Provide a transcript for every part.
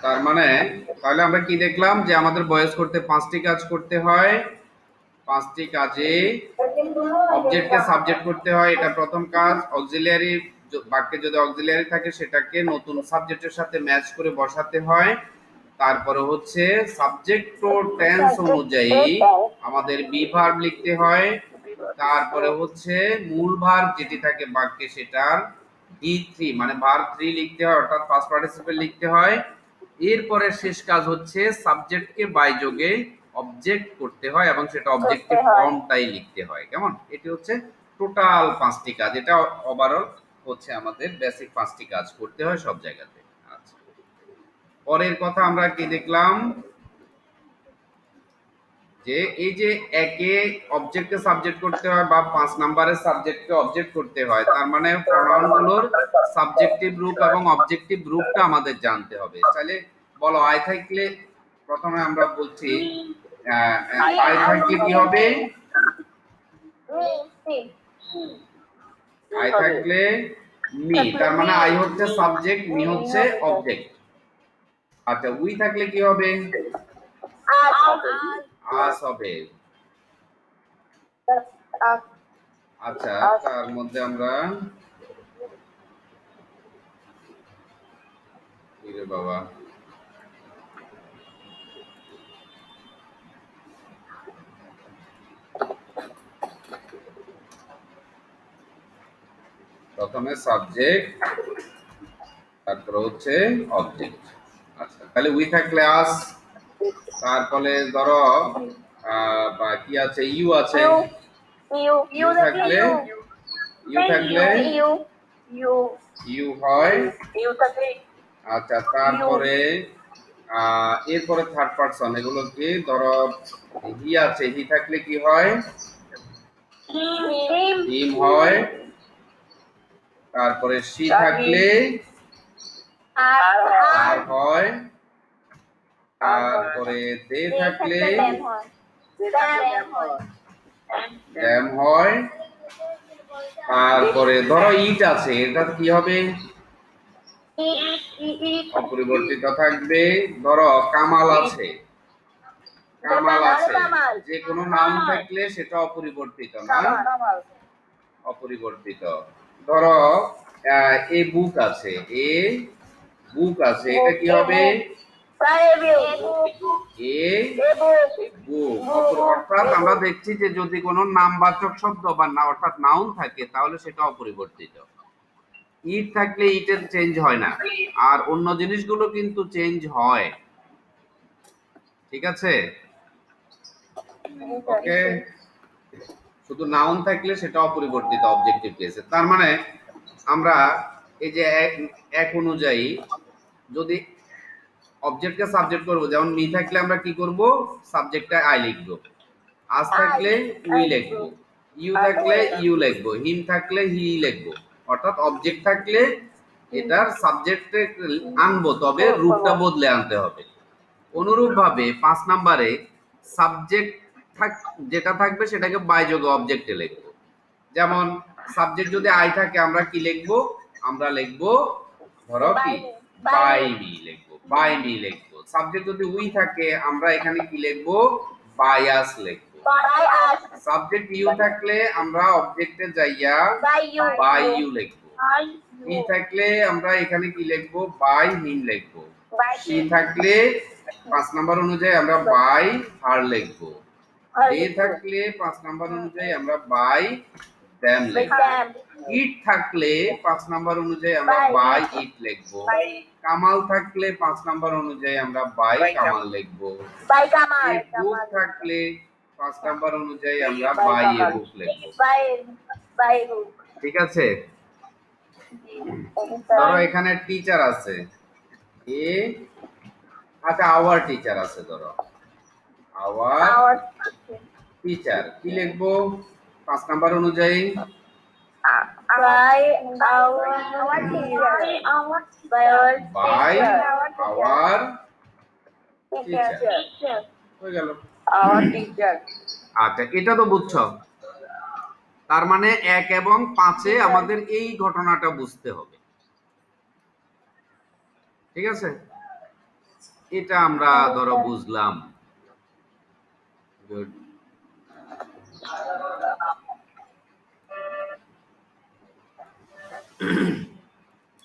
তার মানে তাহলে আমরা কি দেখলাম যে আমাদের বয়স করতে 5টি কাজ করতে হয়। 5টি কাজে অবজেক্টকে সাবজেক্ট করতে হয়, এটা প্রথম কাজ। অক্সিলিয়ারি বাক্যে যদি অক্সিলিয়ারি থাকে সেটাকে নতুন সাবজেক্টের সাথে ম্যাচ করে বসাতে হয়। তারপরে হচ্ছে সাবজেক্ট ও টেন্স অনুযায়ী আমাদের বি ভার্ব লিখতে হয়। তারপরে হচ্ছে মূল ভার্ব যেটি থাকে বাক্যে সেটার V3 মানে ভার্ব 3 লিখতে হয়, অর্থাৎ পাস্ট পার্টিসিপেল লিখতে হয়। এরপরে শেষ কাজ হচ্ছে সাবজেক্টকে বাই যোগে অবজেক্ট করতে হয় এবং সেটা অবজেক্টিভ ফর্মটাই লিখতে হয়। কেমন? এটি হচ্ছে টোটাল 5টি কাজ। এটা ওভারঅল হচ্ছে আমাদের বেসিক 5টি কাজ করতে হয় সব জায়গাতে। আচ্ছা, পরের কথা আমরা কি দেখলাম যে এই যে একে অবজেক্টকে সাবজেক্ট করতে হয় বা 5 নম্বরের সাবজেক্টকে অবজেক্ট করতে হয়, তার মানে প্রোনাউনগুলোর সাবজেক্টিভ রূপ এবং অবজেক্টিভ রূপটা আমাদের জানতে হবে। তাহলে বলো, আই থাকলে প্রথমে আমরা বলছি আই থাকলে কি হবে? আই থাকলে মি, তার মানে আই হচ্ছে সাবজেক্ট, মি হচ্ছে অবজেক্ট। আচ্ছা, উই থাকলে কি হবে? আস হবে। আচ্ছা, তার মধ্যে আমরা ইরে বাবা প্রথমে সাবজেক্ট, তারপরে হচ্ছে অবজেক্ট। আচ্ছা, তাহলে উই থাকলে আস, তারপরে ধরো কি আছে, ইউ আছে। ইউ থাকলে ইউ হয়। আচ্ছা, তারপরে এরপরে থার্ড পারসন, এগুলো কি? ধরো হি আছে, হি থাকলে কি হয়? হিম হয়। তারপরে শি থাকলে আর হয়। তারপরে দে থাকলে ড্যাম হয়। তারপরে ধরো ইট আছে, এটা কি হবে? অপরিবর্তিত থাকবে। ধরো কামাল আছে, কামাল আছে, যে কোনো নাউন থাকলে সেটা অপরিবর্তিত না, অপরিবর্তিত। ধরো এ বুক আছে, এ বুক আছে, এটা কি হবে? অর্থাৎ আমরা দেখছি যে যদি কোনো নামবাচক শব্দ বা না অর্থাৎ নাউন থাকে তাহলে সেটা অপরিবর্তিত। ইট থাকলে ইটের চেঞ্জ হয় না, আর অন্য জিনিসগুলো কিন্তু চেঞ্জ হয়। ঠিক আছে, ওকে। শুধু নাউন থাকলে সেটা অপরিবর্তিত অবজেক্টিভ কেসে। তার মানে আমরা এই যে এক অনুযায়ী যদি অবজেক্টকে সাবজেক্ট করব, যেমন মি থাকলে আমরা কি করব? সাবজেক্টটা আই লিখব। আস থাকলে উই লিখব। ইউ থাকলে ইউ লিখব। হিম থাকলে হি লিখব। অর্থাৎ অবজেক্ট থাকলে এটার সাবজেক্টে আনবো, তবে রূপটা বদলে আনতে হবে। অনুরূপভাবে 5 নম্বরে সাবজেক্ট যেটা থাকবে সেটাকে বাই যোগে অবজেক্টে লিখব। যেমন সাবজেক্ট যদি আই থাকে আমরা কি লিখব? আমরা লিখব ধরো কি বাই মি লিখব, বাই মি লিখব। সাবজেক্ট যদি উই থাকে আমরা এখানে কি লিখব? বাই আস লিখব। সাবজেক্ট ইউ থাকলে আমরা অবজেক্টে যাইয়া বাই ইউ লিখব। হি থাকলে আমরা এখানে কি লিখব? বাই হিম লিখব। শি থাকলে 5 নাম্বার অনুযায়ী আমরা বাই হার লিখব। দে থাকলে 5 নাম্বার অনুযায়ী আমরা বাই them লিখব। ইট থাকলে 5 নাম্বার অনুযায়ী আমরা বাই ইট লিখব। কামাল থাকলে 5 নাম্বার অনুযায়ী আমরা বাই কামাল লিখব। এ বুক থাকলে 5 নাম্বার অনুযায়ী আমরা বাই এ বুক লিখব। ঠিক আছে, ধরো এখানে টিচার আছে, এ আচ্ছা আওয়ার টিচার আছে, ধরো আওয়ার টিচার কি লিখবো 5 নাম্বার অনুযায়ী? বাই আওয়ার টিচার হয়ে গেল। আচ্ছা, এটা তো বুঝছো। তার মানে 1 এবং 5-এ আমাদের এই ঘটনাটা বুঝতে হবে। ঠিক আছে, এটা আমরা ধরো বুঝলাম। গুড।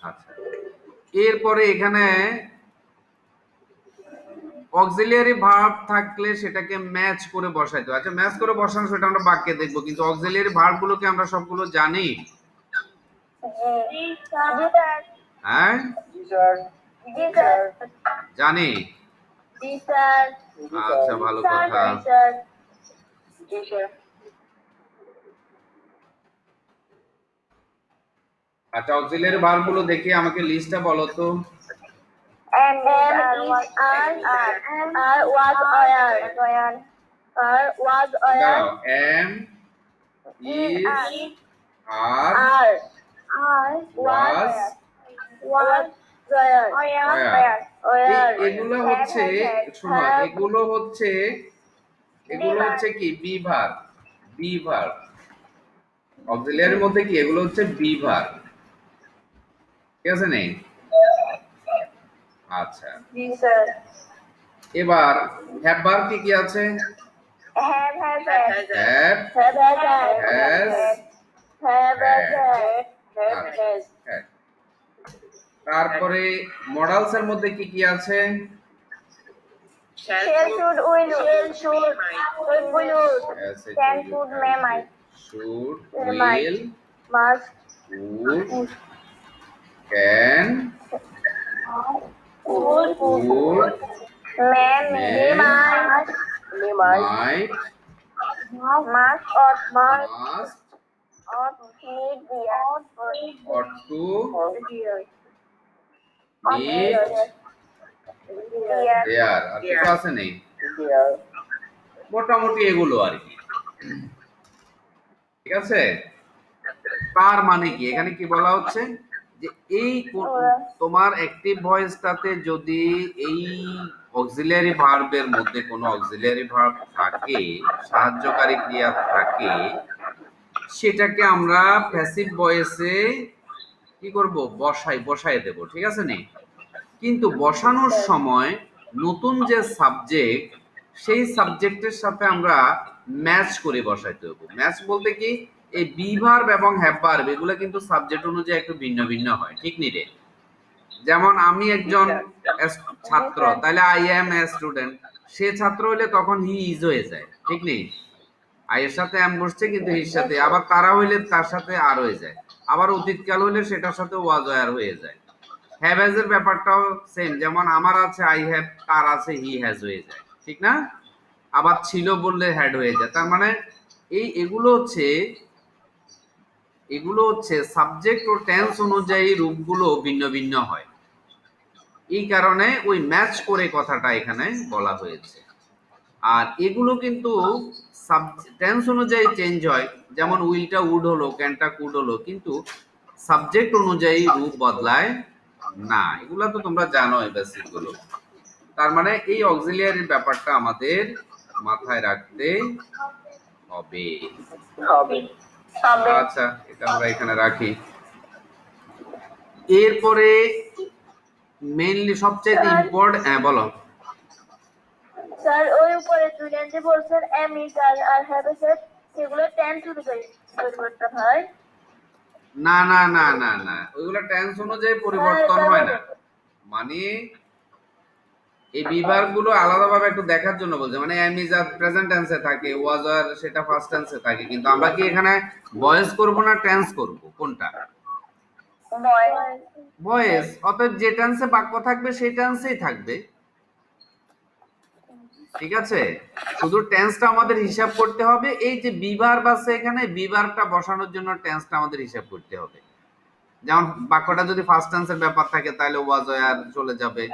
আচ্ছা, এরপরে এখানে অক্সিলিয়ারি ভার্ব থাকলে সেটাকে ম্যাচ করে বসাইতে হয়। আচ্ছা, ম্যাচ করে বসানো সেটা আমরা বাক্যে দেখবো, কিন্তু অক্সিলিয়ারি ভার্ব গুলোকে আমরা সবগুলো জানি। হ্যাঁ, জানি। আচ্ছা, ভালো কথা। আচ্ছা, অক্সিলিয়ারি ভার্ব গুলো দেখি, আমাকে লিস্টটা বলো তো। M is R was দাঁড়াও, এম ইজ আর ওয়াজ এগুলো হচ্ছে, শোনো, এগুলো হচ্ছে কি বি ভার্ব। বি ভার্ব অক্সিলিয়ারির মধ্যে কি, এগুলো হচ্ছে বি ভার্ব। ঠিক আছে নেই? আচ্ছা, এবার হ্যাভ ভার্ব কি কি আছে? হ্যাভ, হ্যাজ, তারপরে মডালস এর মধ্যে কি কি আছে? Shall, should, will, can, could, may, might, should, will, must, would, can, would, may, might, must, ought, need, ought to, need, দেয়ার। আর কিছু আছে নেই? মোটামুটি এগুলো আর কি। ঠিক আছে, তার মানে কি, এখানে কি বলা হচ্ছে যে এই তোমার অ্যাক্টিভ ভয়েসটাতে যদি এই অক্সিলিয়ারি ভার্বের মধ্যে কোনো অক্সিলিয়ারি ভার্ব থাকে, সাহায্যকারী ক্রিয়া থাকে, সেটাকে আমরা প্যাসিভ ভয়েসে কি করব, বসায় দেব। ঠিক আছে নি? কিন্তু বসানোর সময় নতুন যে সাবজেক্ট, সেই সাবজেক্টের সাথে আমরা ম্যাচ করে বসাইতে হবে। ম্যাচ বলতে কি, এই বি ভার্ব এবং হ্যাভ ভার্ব এগুলো কিন্তু সাবজেক্ট অনুযায়ী একটু ভিন্ন ভিন্ন হয়। ঠিক নি রে? যেমন আমি একজন ছাত্র, তাহলে আই এম এ স্টুডেন্ট। সে ছাত্র হলে তখন হি ইজ হয়ে যায়। ঠিক নেই? আই এর সাথে এম বসছে কিন্তু হির সাথে, আবার তারা হইলে তার সাথে আর হয়ে যায়, আবার অতীতকাল হইলে সেটার সাথে ওয়াজ আর হয়ে যায়। হ্যাভ হ্যাজ এর ব্যাপারটাও সেম, যেমন আমার আছে আই হ্যাভ, তার আছে হি হ্যাজ হয়ে যায়। ঠিক না? আবার ছিল বললে হ্যাড হয়ে যায়। তার মানে এগুলো হচ্ছে সাবজেক্ট ও টেন্স অনুযায়ী রূপগুলো ভিন্ন ভিন্ন হয়। এই কারণে ওই ম্যাচ করে কথাটা এখানে বলা হয়েছে। আর এগুলো কিন্তু টেন্স অনুযায়ী চেঞ্জ হয়, যেমন উইলটা উড হলো, ক্যানটা কুড হলো, কিন্তু সাবজেক্ট অনুযায়ী রূপ বদলায় না। এগুলা তো তোমরা জানো এই বেসিক গুলো। তার মানে এই অক্সিলিয়ারির ব্যাপারটা আমাদের মাথায় রাখতে হবে। আচ্ছা, এটা আমরা এখানে রাখি। এরপরে মেইনলি সবচেয়ে ইম্পর্টেন্ট, হ্যাঁ বলো। স্যার, ওই উপরে স্টুডেন্ট যে বলছেন am is are have asset, সেগুলো টেন্স অনুযায়ী পরিবর্তন হয়? না না না না না, ওইগুলো টেন্স অনুযায়ী পরিবর্তন হয় না। মানে এই বিভাগ গুলো আলাদাভাবে একটু দেখার জন্য বলছে। মানে এম ইজ আর প্রেজেন্ট টেন্সে থাকে, ওয়াজ আর সেটা ফার্স্ট টেন্সে থাকে, কিন্তু আমরা কি এখানে ভয়েস করব না টেন্স করব? কোনটা? ভয়েস। অতএব যে টেন্সে বাক্য থাকবে সেই টেন্সেই থাকবে। ঠিক আছে, শুধু টেন্সটা আমাদের হিসাব করতে হবে। এই যে বিভার্ব আছে এখানে, বিভার্বটা বসানোর জন্য টেন্সটা আমাদের হিসাব করতে হবে। যেমন বাক্যটা যদি ফার্স্ট টেন্সের ব্যাপার থাকে তাহলে ওয়াজ ওয়্যার চলে যাবে।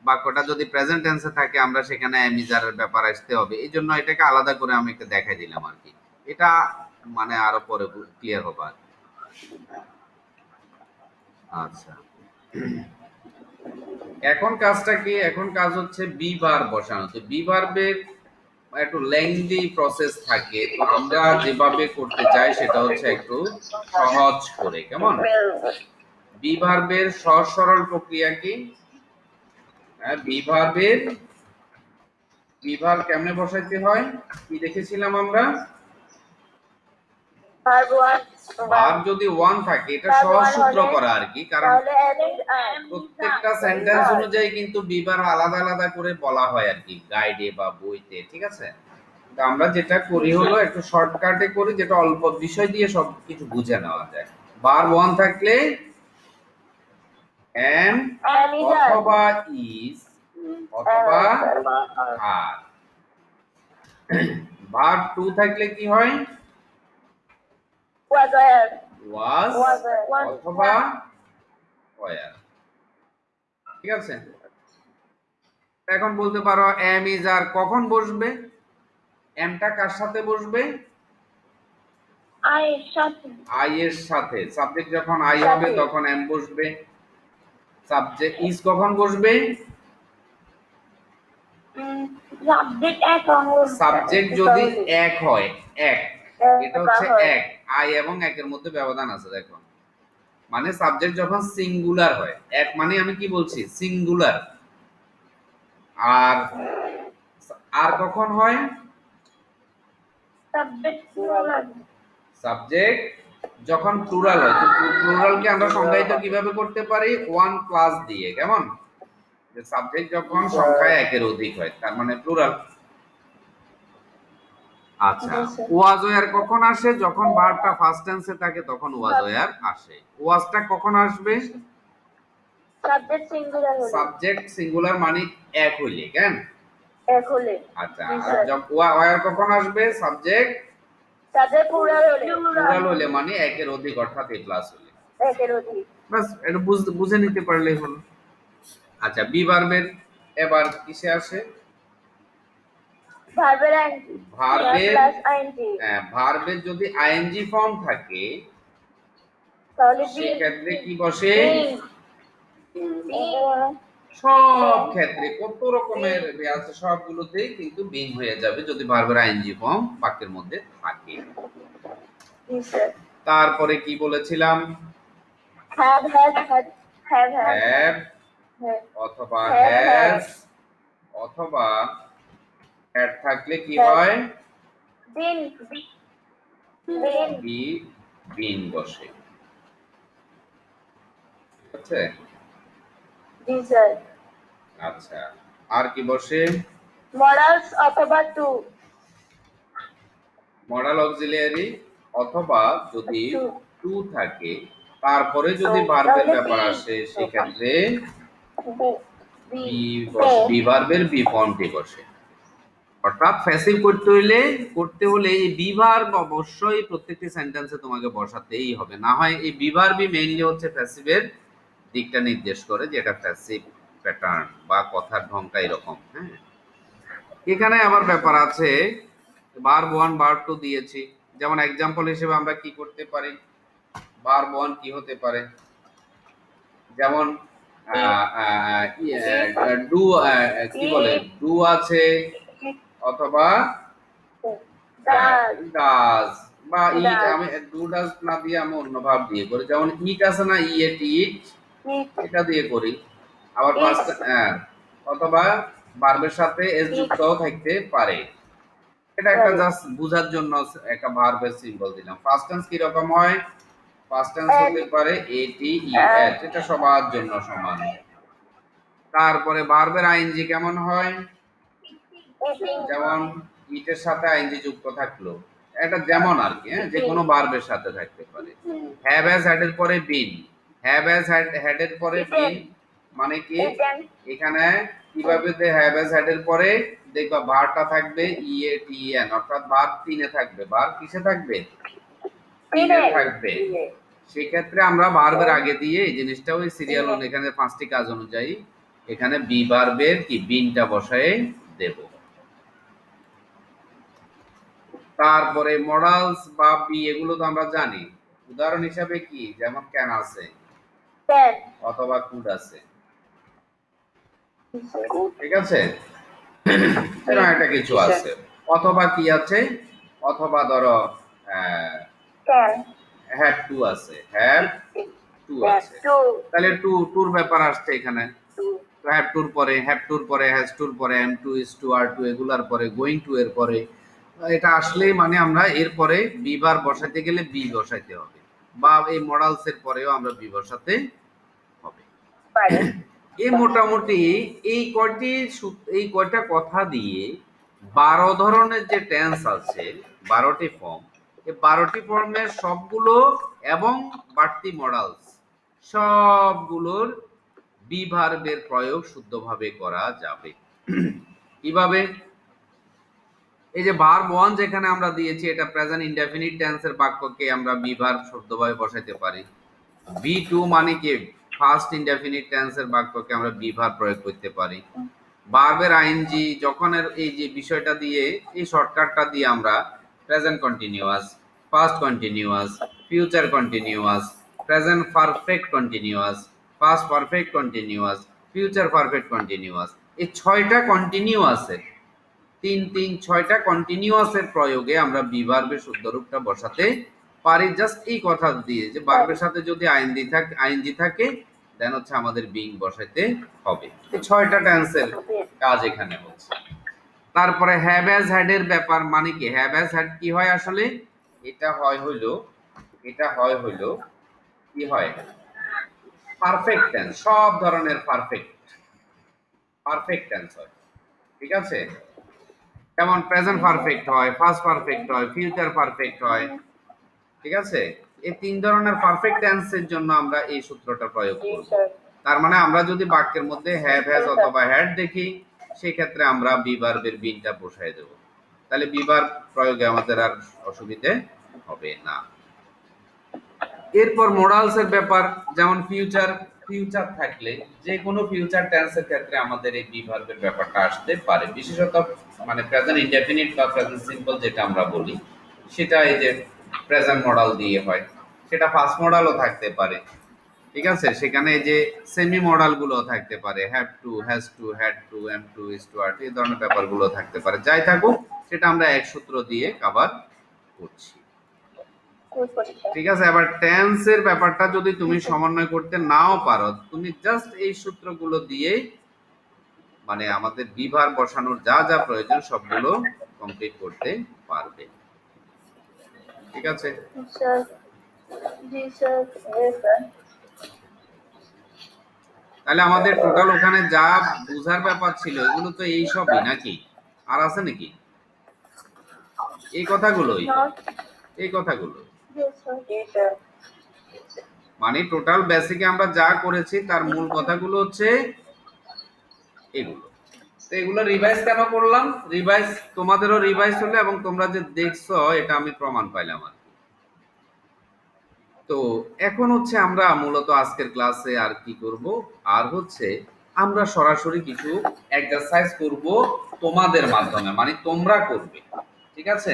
বাক্যটা যদি প্রেজেন্ট টেন্সে থাকে আমরা সেখানে এম ইজ আর এর ব্যাপার আসতে হবে। এই জন্য এটাকে আলাদা করে আমি একটু দেখাই দিলাম আর কি। এটা মানে আরো পরে ক্লিয়ার হবে আর। আচ্ছা, এখন কাজটা কি? এখন কাজ হচ্ছে বি ভার্ব বসানো। তো বি ভার্বের একটু লেংদি প্রসেস থাকে, তো আমরা যেভাবে করতে চাই সেটা হচ্ছে একটু সহজ করে। কেমন? বি ভার্বের সহজ সরল প্রক্রিয়া কি? বিভার কেমনে বসাইতে হয় কি দেখেছিলাম আমরা? verb 1 ভার্ব যদি 1 থাকে এটা verb সহজ 1 সূত্র হলে করা আর কি, কারণ তাহলে am is are প্রত্যেকটা সেন্টেন্স অনুযায়ী কিন্তু বিভার আলাদা আলাদা করে বলা হয় আর কি, গাইডে বা বইতে, ঠিক আছে? তো আমরা যেটা করি হলো একটু শর্টকাটে করি, যেটা অল্প বিষয় দিয়ে সব কিছু বুঝে নেওয়া যায়। ভার্ব 1 থাকলে am am is are অথবা is অথবা আর। ভার্ব 2 থাকলে কি হয়? was were was was অথবা were, ঠিক আছে? এখন বলতে পারো am is are কখন বসবে? am টা কার সাথে বসবে? I সাথে I এর সাথে। সাবজেক্ট যখন I হবে তখন am বসবে। সাবজেক্ট is কখন বসবে? সাবজেক্ট এক সাবজেক্ট যদি এক হয়, এক, এটা হচ্ছে এক, I এবং একের মধ্যে ব্যবধান আছে দেখো। মানে সাবজেক্ট যখন সিঙ্গুলার হয়, এক মানে আমি কি বলছি? সিঙ্গুলার। আর আর কখন হয়? সাবজেক্ট যখন প্লুরাল হয়। তো প্লুরালকে আমরা সংজ্ঞায়িত কিভাবে করতে পারি? 1 প্লাস দিয়ে। কেমন? যে সাবজেক্ট যখন সংখ্যায় একের অধিক হয় তার মানে প্লুরাল। আচ্ছা, ওয়াজ ওয়ার কখন আসে? যখন ভার্বটা ফার্স্ট টেন্সে থাকে তখন ওয়াজ ওয়ার আসে। ওয়াজটা কখন আসবে? সাবজেক্ট সিঙ্গুলার হলে সাবজেক্ট সিঙ্গুলার মানে এক হইলে, কেন? এক হলে। আচ্ছা, আর যখন ওয়ার কখন আসবে? সাবজেক্ট সাবজেক্ট প্লুরাল হলে প্লুরাল হলে মানে একের অধিক অর্থাৎ এ প্লাস হলে। একের অধিক। বাস এটা বুঝে নিতে পারলেই হলো। আচ্ছা, বি ভার্বের এবার কিসে আসে? ভার্বের আইএনজি প্লাস আইএনজি। ভার্বের যদি আইএনজি ফর্ম থাকে তাহলে সেক্ষেত্রে কি বসে? being সব ক্ষেত্রে কত রকমের আছে সবগুলোতেই কিন্তু বিন হয়ে যাবে যদি ভার্বের আইএনজি ফর্ম বাক্যের মধ্যে থাকে। তারপরে কি বলেছিলাম? have হ্যাভ অথবা হ্যাজ অথবা হ্যাড থাকলে কি হয়? been বি বিন বসে। আছে? জি স্যার। আচ্ছা, আর কি বসে? মডালস অথবা টু মডাল অক্সিলিয়ারি অথবা যদি টু থাকে তারপরে যদি ভার্বের ব্যাপার আসে সেক্ষেত্রে বি ভার্বের বি ফর্মটি বসে। অর্থাৎ প্যাসিভ করতে হলে এই বি ভার্ব অবশ্যই প্রত্যেকটি সেন্টেন্সে তোমাকে বসাতেই হবে, না হয় এই বি ভার্বই মেইনলি হচ্ছে প্যাসিভের দিকটা নির্দেশ করে, যেটা প্যাসিভ প্যাটার্ন বা কথার ঢংটা এরকম। হ্যাঁ, এখানে আবার ব্যাপার আছে, ভার্ব 1 ভার্ব 2 দিয়েছি, যেমন एग्जांपल হিসেবে আমরা কি করতে পারি? ভার্ব 1 কি হতে পারে? যেমন ডু, কি বলে, ডু আছে অথবা ডাজ বা ইট। আমি ডু ডাজ না দিয়ে আমি অন্য ভার্ব দিয়ে করি, যেমন ইট আছে না, ইট ইট, এটা দিয়ে করি। আবার পাঁচটা অথবা ভার্বের সাথে এস যুক্তও থাকতে পারে। এটা একটা জাস্ট বোঝার জন্য একটা ভার্বের সিম্বল দিলাম। ফার্স্ট টেন্স কি রকম হয়? ফার্স্ট টেন্স হতে পারে এটি ই এট, এটা সবার জন্য সমান। তারপরে ভার্বের আইএনজি কেমন হয়? যেমন ইটের সাথে আইএনজি যুক্ত থাকলো, এটা যেমন আর কি, যে কোনো ভার্বের সাথে থাকতে পারে। হ্যাভ হ্যাজ হ্যাড এর পরে বিন, হ্যাভ হ্যাজ হ্যাড এর পরে বিন মানে কি? এখানে কিভাবে হ্যাভ হ্যাজ হ্যাড এর পরে দেখবা ভার্বটা থাকবে ইএটিএন, অর্থাৎ ভার্ব তিনে থাকবে। ভার্ব কিসে থাকবে? তিনে থাকবে। সেক্ষেত্রে আমরা ভার্বের আগে দিয়ে এই জিনিসটা ওই সিরিয়াল এখানে 5টি কাজ অনুযায়ী এখানে বি ভার্বের কি বিনটা বসায় দেব। তারপরে মডালস বা বি এগুলো তো আমরা জানি। উদাহরণ হিসাবে কি? যেমন ক্যান আছে অথবা কুড আছে, ঠিক আছে? এরকম একটা কিছু আছে। অথবা কি আছে? অথবা ধরো হ্যাভ টু আছে, হ্যাভ টু আছে, তাহলে টুর ব্যাপার আসছে এখানে। তো হ্যাভ টুর পরে, হ্যাভ টুর পরে, হ্যাজ টুর পরে, am to, is to, are to এগুলার পরে, গোয়িং টু এর পরে, এটা আসলেই মানে আমরা এরপরে বি বার বসাতে গেলে বি বসাইতে হবে, বা এই মডালস এর পরেও আমরা বি বসাতে হবে। পারে। এই মোটামুটি এই কয়টা কথা দিয়ে 12 ধরনের যে টেন্স আছে, 12টি ফর্ম, এই 12টি ফর্মের সবগুলো এবং বাড়তি মডালস সবগুলোর বি ভার্বের প্রয়োগ শুদ্ধভাবে করা যাবে। কিভাবে? এই যে ভার্ব 1 যেখানে আমরা দিয়েছি, এটা প্রেজেন্ট ইনডেফিনিট টেন্সের বাক্যকে আমরা বি ভার্ব শুদ্ধভাবে বসাইতে পারি। B2 মানে কি ফার্স্ট ইনডেফিনিট টেন্সের বাক্যকে আমরা বি ভার্ব প্রয়োগ করতে পারি। ভার্বের আইএনজি যখন এই যে বিষয়টা দিয়ে, এই শর্টকাটটা দিয়ে আমরা present continuous, past continuous, future continuous, present perfect continuous, past perfect continuous, future perfect continuous, এই 6টা কন্টিনিউয়াসের 6টা কন্টিনিউয়াসের প্রয়োগে আমরা বি ভার্বের শুদ্ধ রূপটা বসাতে পারি। জাস্ট এই কথা দিয়ে যে ভার্বের সাথে যদি আইএনজি থাকে দেন হচ্ছে আমাদের বিং বসাইতে হবে। এই 6টা টেন্সের কাজ এখানে হচ্ছে। তারপরে হ্যাভ হ্যাজ হ্যাড এর ব্যাপার মানে কি? হ্যাভ হ্যাজ হ্যাড কি হয় আসলে? এটা হয় হইলো কি হয়? পারফেক্ট টেন্স, সব ধরনের পারফেক্ট টেন্স হয়। ঠিক আছে? যেমন প্রেজেন্ট পারফেক্ট হয়, ফার্স্ট পারফেক্ট হয়, ফিউচার পারফেক্ট হয়। ঠিক আছে? এই 3 ধরনের পারফেক্ট টেন্সের জন্য আমরা এই সূত্রটা প্রয়োগ জি করব। স্যার। তার মানে আমরা যদি বাক্যের মধ্যে হ্যাভ হ্যাজ অথবা হ্যাড দেখি, সেই ক্ষেত্রে আমরা বি ভার্বের বিনটা বসায় দেব। তাহলে বি ভার্ব প্রয়োগে আমাদের আর অসুবিধে হবে না। এরপর মোডালস এর ব্যাপার, যেমন ফিউচার থাকলে যে কোনো ফিউচার টেন্সের ক্ষেত্রে আমাদের এই বি ভার্বের ব্যাপারটা আসতে পারে। বিশেষত মানে প্রেজেন্ট ইনডেফিনিট বা প্রেজেন্ট সিম্পল যেটা আমরা বলি, সেটা এই যে প্রেজেন্ট মডাল দিয়ে হয়, সেটা ফার্স্ট মডালও থাকতে পারে। ঠিক আছে? সেখানে এই যে সেমি মডাল গুলো থাকতে পারে, have to, has to, had to, am to, is to, are to, এই ধরনের ব্যাপারগুলো থাকতে পারে। যাই থাকুক সেটা আমরা এক সূত্র দিয়ে কভার করছি। ঠিক আছে? এবার টেন্স এর ব্যাপারটা যদি তুমি সমন্বয় করতে নাও পারো, তুমি জাস্ট এই সূত্রগুলো দিয়ে মানে আমাদের বি ভার্ব বসানোর যা যা প্রয়োজন সবগুলো কমপ্লিট করতে পারবে। ঠিক আছে? স্যার। জি স্যার। Yes sir. তাহলে আমাদের টোটাল ওখানে যা বোঝার ব্যাপার ছিল এগুলো তো এই সবই নাকি? আর আছে নাকি? এই কথাগুলোই, নট। এই কথাগুলো জি স্যার। জি স্যার। মানে টোটাল বেসিকে আমরা যা করেছি তার মূল কথাগুলো হচ্ছে এগুলো। তো এগুলো রিভাইজ কেন করলাম? রিভাইজ তোমাদেরও রিভাইজ হলো এবং তোমরা যে দেখছো এটা আমি প্রমাণ পাইলাম আর কি। তো এখন হচ্ছে আমরা মূলত আজকের ক্লাসে আর কি করব, আর হচ্ছে আমরা সরাসরি কিছু এক্সারসাইজ করব তোমাদের মাধ্যমে, মানে তোমরা করবে। ঠিক আছে?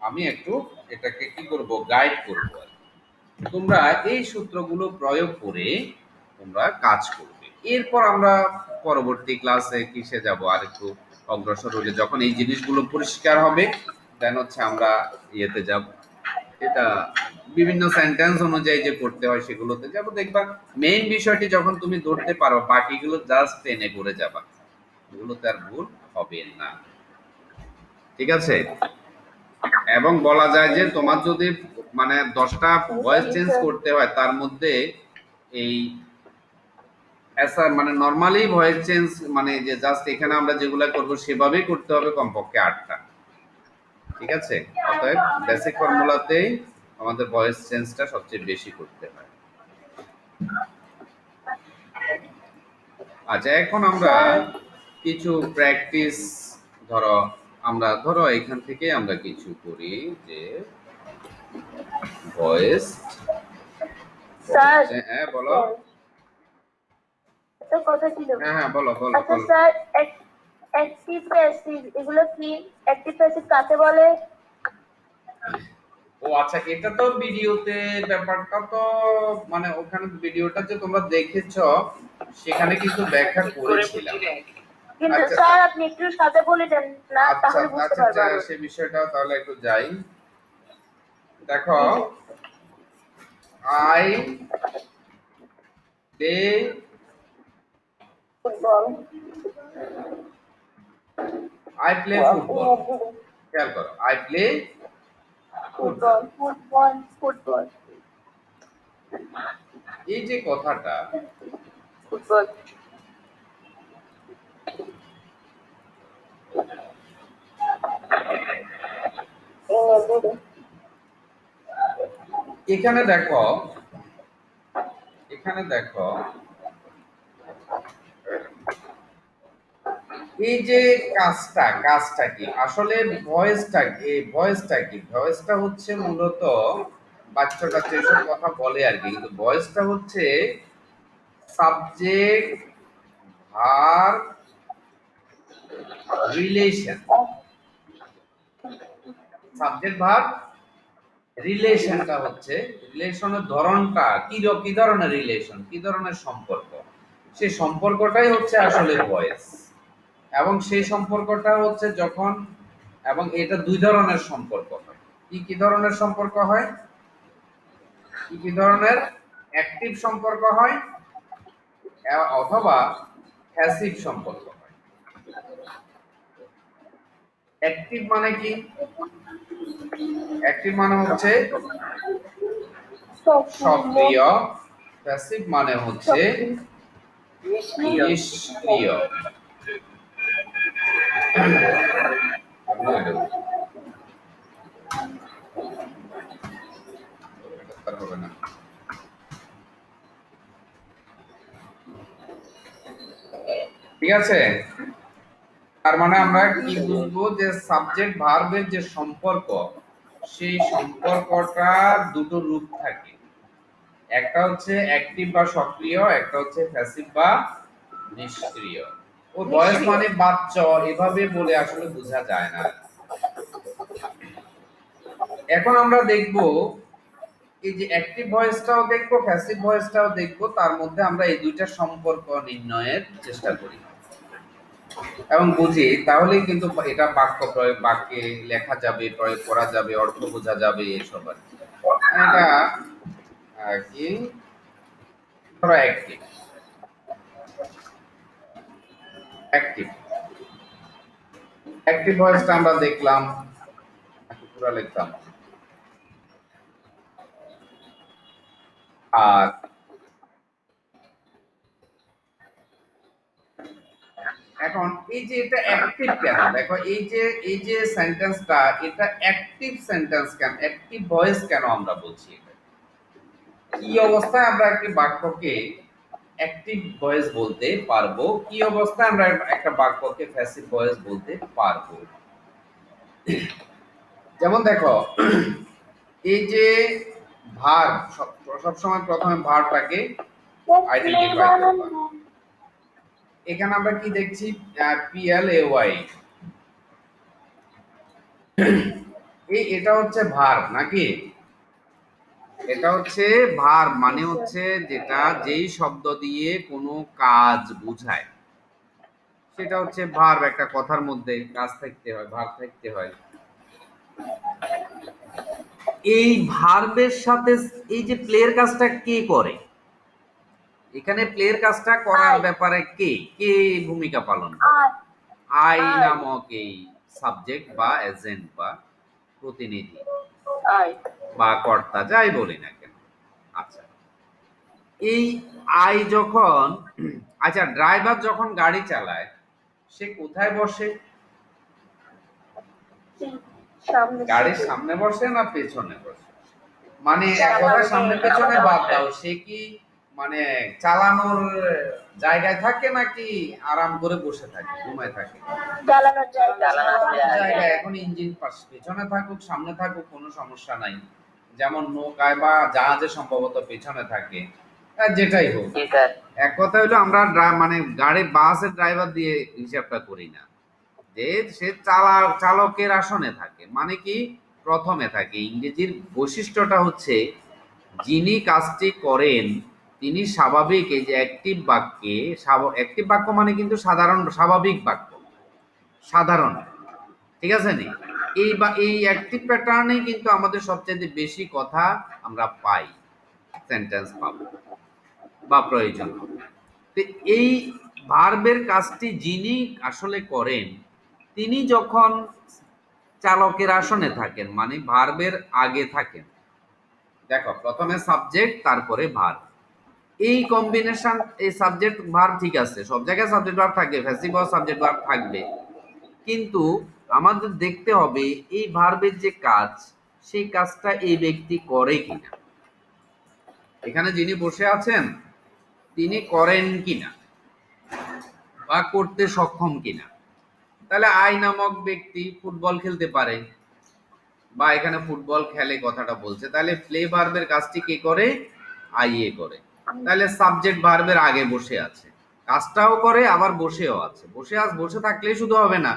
আমি একটু এটাকে কি করব, গাইড করব আর কি। তোমরা এই সূত্রগুলো প্রয়োগ করে তোমরা কাজ করবে। এরপর আমরা পরবর্তী ক্লাসে কিসে যাব আর একটু অগ্রসর হলে, যখন এই জিনিসগুলো পরিষ্কার হবে দেন হচ্ছে আমরা ইয়েতে যাব, এটা বিভিন্ন সেন্টেন্স অনুযায়ী যে করতে হয় সেগুলোতে যাব। দেখবা মেইন বিষয়টি যখন তুমি ধরতে পারো বাকিগুলো জাস্ট টেনে করে যাবা, এগুলোতে আর ভুল হবে না। ঠিক আছে? এবং বলা যায় যে তোমার যদি মানে 10টা ভয়েস চেঞ্জ করতে হয় তার মধ্যে এই মানে নরমালি ভয়েস চেঞ্জ মানে যে জাস্ট এখানে আমরা যেগুলো করব সেভাবেই করতে হবে কমপক্ষে 8টা। ঠিক আছে? অতএব বেসিক ফর্মুলাতেই আমাদের ভয়েস চেঞ্জটা সবচেয়ে বেশি করতে হয়। আচ্ছা, এখন আমরা কিছু প্র্যাকটিস, ধরো এখান থেকে আমরা কিছু করি যে ভয়েস। স্যার। হ্যাঁ বলো। একটা কথা ছিল। হ্যাঁ হ্যাঁ বলো বলো আচ্ছা বলো। স্যার, অ্যাক্টিভ প্যাসিভ এগুলো কি? অ্যাক্টিভ প্যাসিভ কাকে বলে? ও আচ্ছা, এটা তো ভিডিওতে ব্যাপারটা তো মানে ওখানে ভিডিওটা যে তোমরা দেখেছো সেখানে কিন্তু ব্যাখ্যা করেছিলাম। কিন্তু আচ্ছা স্যার আপনি একটু সাথে বলে দেন না, আচ্ছা তাহলে বুঝতে আচ্ছা পারবো আরো। সে বিষয়টা তাহলে একটু যাই। দেখো, জি জি। I, they, football. I play football. খেয়াল করো, আই প্লে ফুটবল। Football. এই যে কথাটা, Football. Every day. এখানে দেখো, এখানে দেখো, এই যে কাজটা কি আসলে, ভয়েসটা কি? ভয়েসটা হচ্ছে মূলত বাচ্চা কাচ্চা এসব কথা বলে আর কি, কিন্তু ভয়েসটা হচ্ছে subject verb relation. Subject verb রিলেশনটা হচ্ছে, রিলেশনের ধরনটা কি ধরনের রিলেশন, কি ধরনের সম্পর্ক, সেই সম্পর্কটাই হচ্ছে আসলে ভয়েস। এবং সেই সম্পর্কটা হচ্ছে যখন, এবং এটা দুই ধরনের সম্পর্ক হয়। কি ধরনের সম্পর্ক হয়? কি ধরনের? অ্যাক্টিভ সম্পর্ক হয় অথবা প্যাসিভ সম্পর্ক হয়। অ্যাক্টিভ মানে কি? অ্যাক্টিভ মানে হচ্ছে সক্রিয়, প্যাসিভ মানে হচ্ছে নিষ্ক্রিয়। হবে না। ঠিক আছে, তার মানে আমরা কি বুঝবো, যে সাবজেক্ট ভার্বের যে সম্পর্ক, সেই সম্পর্কটা দুটো রূপ থাকে। একটা হচ্ছে অ্যাক্টিভ বা সক্রিয়, একটা হচ্ছে প্যাসিভ বা নিষ্ক্রিয়। ও ভয়েস মানে বাচ্চ, এভাবে বলে আসলে বোঝা যায় না। এখন আমরা দেখব এই যে অ্যাক্টিভ ভয়েসটাও দেখবো, প্যাসিভ ভয়েসটাও দেখবো, তার মধ্যে আমরা এই দুইটা সম্পর্ক নির্ণয়ের চেষ্টা করি এবং বুঝি, তাহলেই কিন্তু এটা বাক্যে লেখা যাবে, প্রয়োগ করা যাবে, অর্থ বোঝা যাবে, এসব আর কি। এটা কি, ধরো অ্যাক্টিভ, অ্যাক্টিভ অ্যাক্টিভ ভয়েসটা আমরা দেখলাম, পুরো লিখতাম। আর এখন এই যে এটা অ্যাক্টিভ কেন, দেখো এই যে সেন্টেন্সটা, এটা অ্যাক্টিভ সেন্টেন্স কেন, অ্যাক্টিভ ভয়েস কেন আমরা বলছি? এটা কি অবস্থায় আমরা একটি বাক্যকে অ্যাক্টিভ ভয়েস বলতে পারবো, কি অবস্থায় আমরা একটা বাক্যকে প্যাসিভ ভয়েস বলতে পারবো? যেমন দেখো, এই যে ভার্ব, সবসময় প্রথমে ভার্বটাকে আইডেন্টিফাই করবা। এখানে আমরা কি দেখছি, PLAY, এটা হচ্ছে ভার্ব নাকি? এটা হচ্ছে ভার্ব, মানে হচ্ছে যেটা যেই শব্দ দিয়ে কোনো কাজ বোঝায়, সেটা হচ্ছে ভার্ব। একটা কথার মধ্যে কাজ থাকতে হয়, ভার্ব থাকতে হয়। এই ভার্বের সাথে এই যে প্লের কাজটা কে করে, এখানে প্লের কাজটা করার ব্যাপারে কে কে ভূমিকা পালন করে? আই নামক এই সাবজেক্ট বা এজেন্ট বা প্রতিনিধি বা কর্তা, যাই বলি না কেন। আচ্ছা, এই আই যখন, আচ্ছা ড্রাইভার যখন গাড়ি চালায়, সে কোথায় বসে? গাড়ির সামনে বসে না পেছনে বসে? মানে এক কথা, সামনে পেছনে বাদ দাও, সে কি মানে চালানোর জায়গায় থাকে নাকি আরাম করে বসে থাকে, ঘুমায় থাকে? চালানোর জায়গায়। এখন ইঞ্জিন পেছনে থাকুক সামনে থাকুক কোনো সমস্যা নাই, যেমন নৌকায় বা জাহাজে সম্ভবত পেছনে থাকে, যেটাই হোক। এক কথা হলো আমরা মানে গাড়ি বাসের ড্রাইভার দিয়ে হিসাবটা করি না, যে সে চালকের আসনে থাকে, মানে কি প্রথমে থাকে। ইংরেজির বৈশিষ্ট্যটা হচ্ছে যিনি কাজটি করেন তিনি স্বাভাবিক, এই যে অ্যাক্টিভ বাক্যে, অ্যাক্টিভ বাক্য মানে কিন্তু সাধারণ স্বাভাবিক বাক্য, সাধারণ, ঠিক আছে নি? এই অ্যাক্টিভ প্যাটার্নে কিন্তু আমাদের সবচেয়ে বেশি কথা আমরা পাই, সেন্টেন্স পাবো বা প্রয়োজন হবে। তো এই ভার্বের কাজটি যিনি আসলে করেন তিনি যখন চালকের আসনে থাকেন, মানে ভার্বের আগে থাকেন। দেখো, প্রথমে সাবজেক্ট, তারপরে ভার্ব। এই কম্বিনেশন, এই সাবজেক্ট ভার্ব ঠিক আছে, সব জায়গায় সাবজেক্ট ভার্ব থাকবে, প্যাসিভ ও সাবজেক্ট ভার্ব থাকবে, কিন্তু আমাদের দেখতে হবে এই ভার্বের যে কাজ, সেই কাজটা এই ব্যক্তি করে কিনা, এখানে যিনি বসে আছেন তিনি করেন কিনা বা করতে সক্ষম কিনা। তাহলে আই নামক ব্যক্তি ফুটবল খেলতে পারে, বা এখানে ফুটবল খেলে কথাটা বলছে, তাহলে প্লে ভার্বের কাজটি কে করে? আইএ করে। তাহলে সাবজেক্ট ভার্বের আগে বসে আছে, কাজটাও করে আবার বসেও আছে। বসে থাকলেই শুধু হবে না,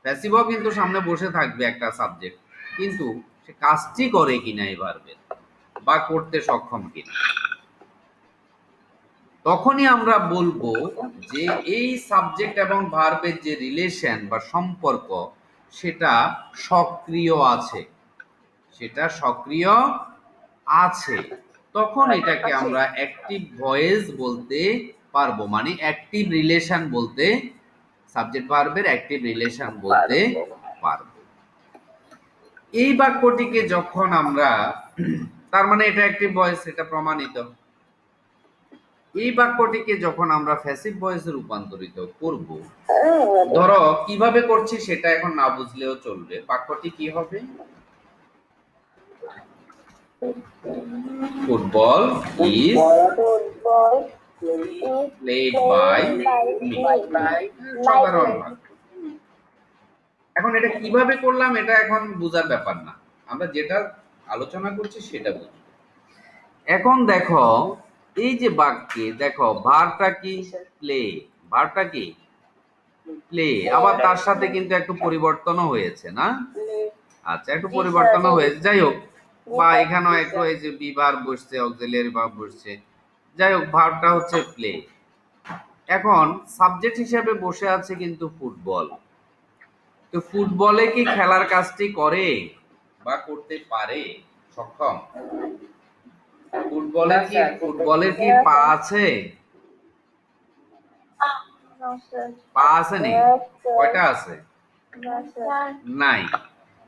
প্যাসিভও কিন্তু সামনে বসে থাকবে একটা সাবজেক্ট, কিন্তু সে কাজটি করে কিনা এই ভার্বের, বা করতে সক্ষম কিনা। তখনই আমরা বলবো যে এই সাবজেক্ট এবং ভার্বের যে রিলেশন বা সম্পর্ক সেটা সক্রিয় আছে, সেটা সক্রিয় আছে। তখন এটাকে আমরা অ্যাক্টিভ ভয়েস বলতে পারবো, মানে অ্যাক্টিভ রিলেশন বলতে, সাবজেক্ট ভার্বের অ্যাক্টিভ রিলেশন বলতে পারবো। এই বাক্যটিকে যখন আমরা, তার মানে এটা অ্যাক্টিভ ভয়েস, এটা প্রমাণিত। এই বাক্যটিকে যখন আমরা প্যাসিভ ভয়েসে রূপান্তরিত করব, ধরো কিভাবে করছি সেটা এখন না বুঝলেও চলবে। বাক্যটি কি হবে? Football is played by me. সাধারণ বাক্য। এখন এটা কিভাবে করলাম এটা এখন বোঝার ব্যাপার না, আমরা যেটা আলোচনা করছি সেটা বুঝবো। এখন দেখো, এই যে বাক্যে দেখো ভার্বটা কি? প্লে। ভার্বটা কি? প্লে। আবার তার সাথে কিন্তু একটু পরিবর্তনও হয়েছে না? আচ্ছা, একটু পরিবর্তনও হয়েছে, যাই হোক, বা এখানেও একটু এই যে বি ভার্ব বসছে, অক্সিলিয়ারি ভার্ব বসছে, যাই হোক, ভার্বটা হচ্ছে প্লে। এখন সাবজেক্ট হিসেবে বসে আছে কিন্তু ফুটবল। তো ফুটবলে কি খেলার কাজটি করে বা করতে পারে সক্ষম? ফুটবলের কি পা আছে? No, sir. পা আছে নেই? কয়টা আছে? No, sir. নাই।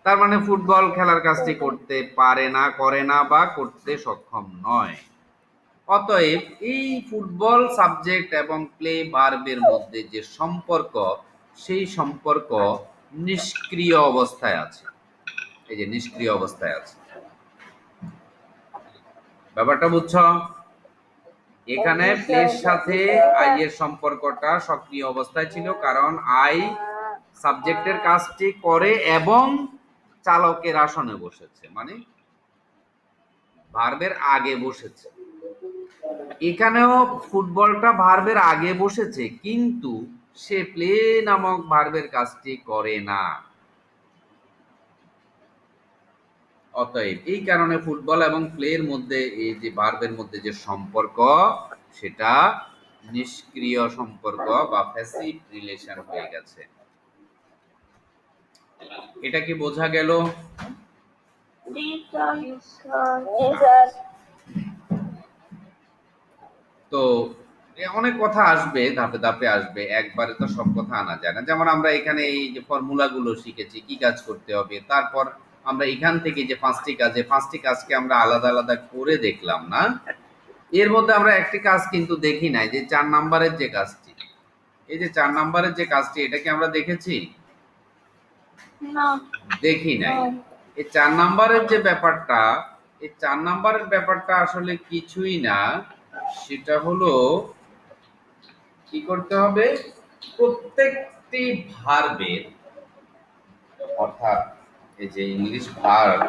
তার মানে ফুটবল খেলার কাজটি করতে পারে না, করে না, বা করতে সক্ষম নয়। অতএব এই ফুটবল সাবজেক্ট এবং প্লে ভার্বের মধ্যে যে সম্পর্ক, সেই সম্পর্ক নিষ্ক্রিয় অবস্থায় আছে। এই যে নিষ্ক্রিয় অবস্থায় আছে, ব্যাপারটা বুঝছো? এখানে প্লের সাথে আই এর সম্পর্কটা সক্রিয় অবস্থায় ছিল, কারণ আই সাবজেক্টের কাজটি করে এবং চালকের আসনে বসেছে, মানে ভার্বের আগে বসেছে। এখানেও ফুটবলটা ভার্বের আগে বসেছে, কিন্তু সে প্লে নামক ভার্বের কাজটি করে না। অতএব এই কারণে ফুটবল এবং প্লের মধ্যে এই যে ভার্বের মধ্যে যে সম্পর্ক, সেটা নিষ্ক্রিয় সম্পর্ক বা প্যাসিভ রিলেশন হয়ে গেছে। এটা কি বোঝা গেল? তো অনেক কথা আসবে, ধাপে ধাপে আসবে, একবারে তো সব কথা আনা যায় না। যেমন আমরা এখানে এই যে ফর্মুলাগুলো শিখেছি, কি কাজ করতে হবে, তারপর আমরা এখান থেকে যে পাঁচটি কাজকে আমরা আলাদা আলাদা করে দেখলাম না? এর মধ্যে আমরা একটি কাজ কিন্তু দেখি নাই, যে 4 নাম্বারের যে কাজটি, এই যে 4 নাম্বারের যে কাজটি, এটা কি আমরা দেখেছি? No. দেখি নাই। এই 4 নাম্বারের যে ব্যাপারটা, এই 4 নাম্বারের ব্যাপারটা আসলে কিছুই না, সেটা হলো কি করতে হবে? প্রত্যেকটি ভার্বের, অর্থাৎ এই যে ইংলিশ ভার্ব,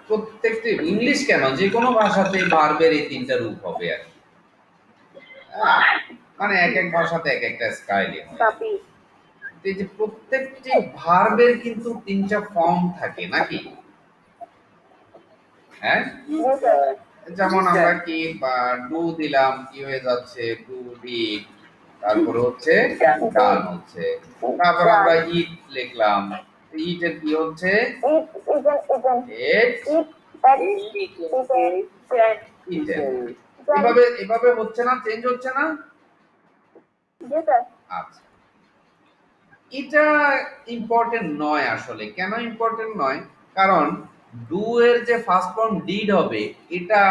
প্রত্যেকটি, ইংলিশ কেন, যে কোনো ভাষাতে ভার্বের এই 3টা রূপ হবে আর কি। মানে এক এক ভাষাতে এক একটা স্টাইলে হয়। এই যে প্রত্যেকটি ভার্বের কিন্তু 3টা ফর্ম থাকে নাকি? হ্যাঁ, যেমন আমরা কি ডু দিলাম, কি হয়ে যাচ্ছে? Do did. তারপরে হচ্ছে ডান হচ্ছে। তারপর আমরা ইট লিখলাম, ইট এর কি হচ্ছে? এট ইটেন। এভাবে হচ্ছে না? চেঞ্জ হচ্ছে না? আচ্ছা, এটা ইম্পর্টেন্ট নয় আসলে। কেন ইম্পর্টেন্ট নয়? কারণ ডু এর যে ফার্স্ট ফর্ম ডিড হবে, এটা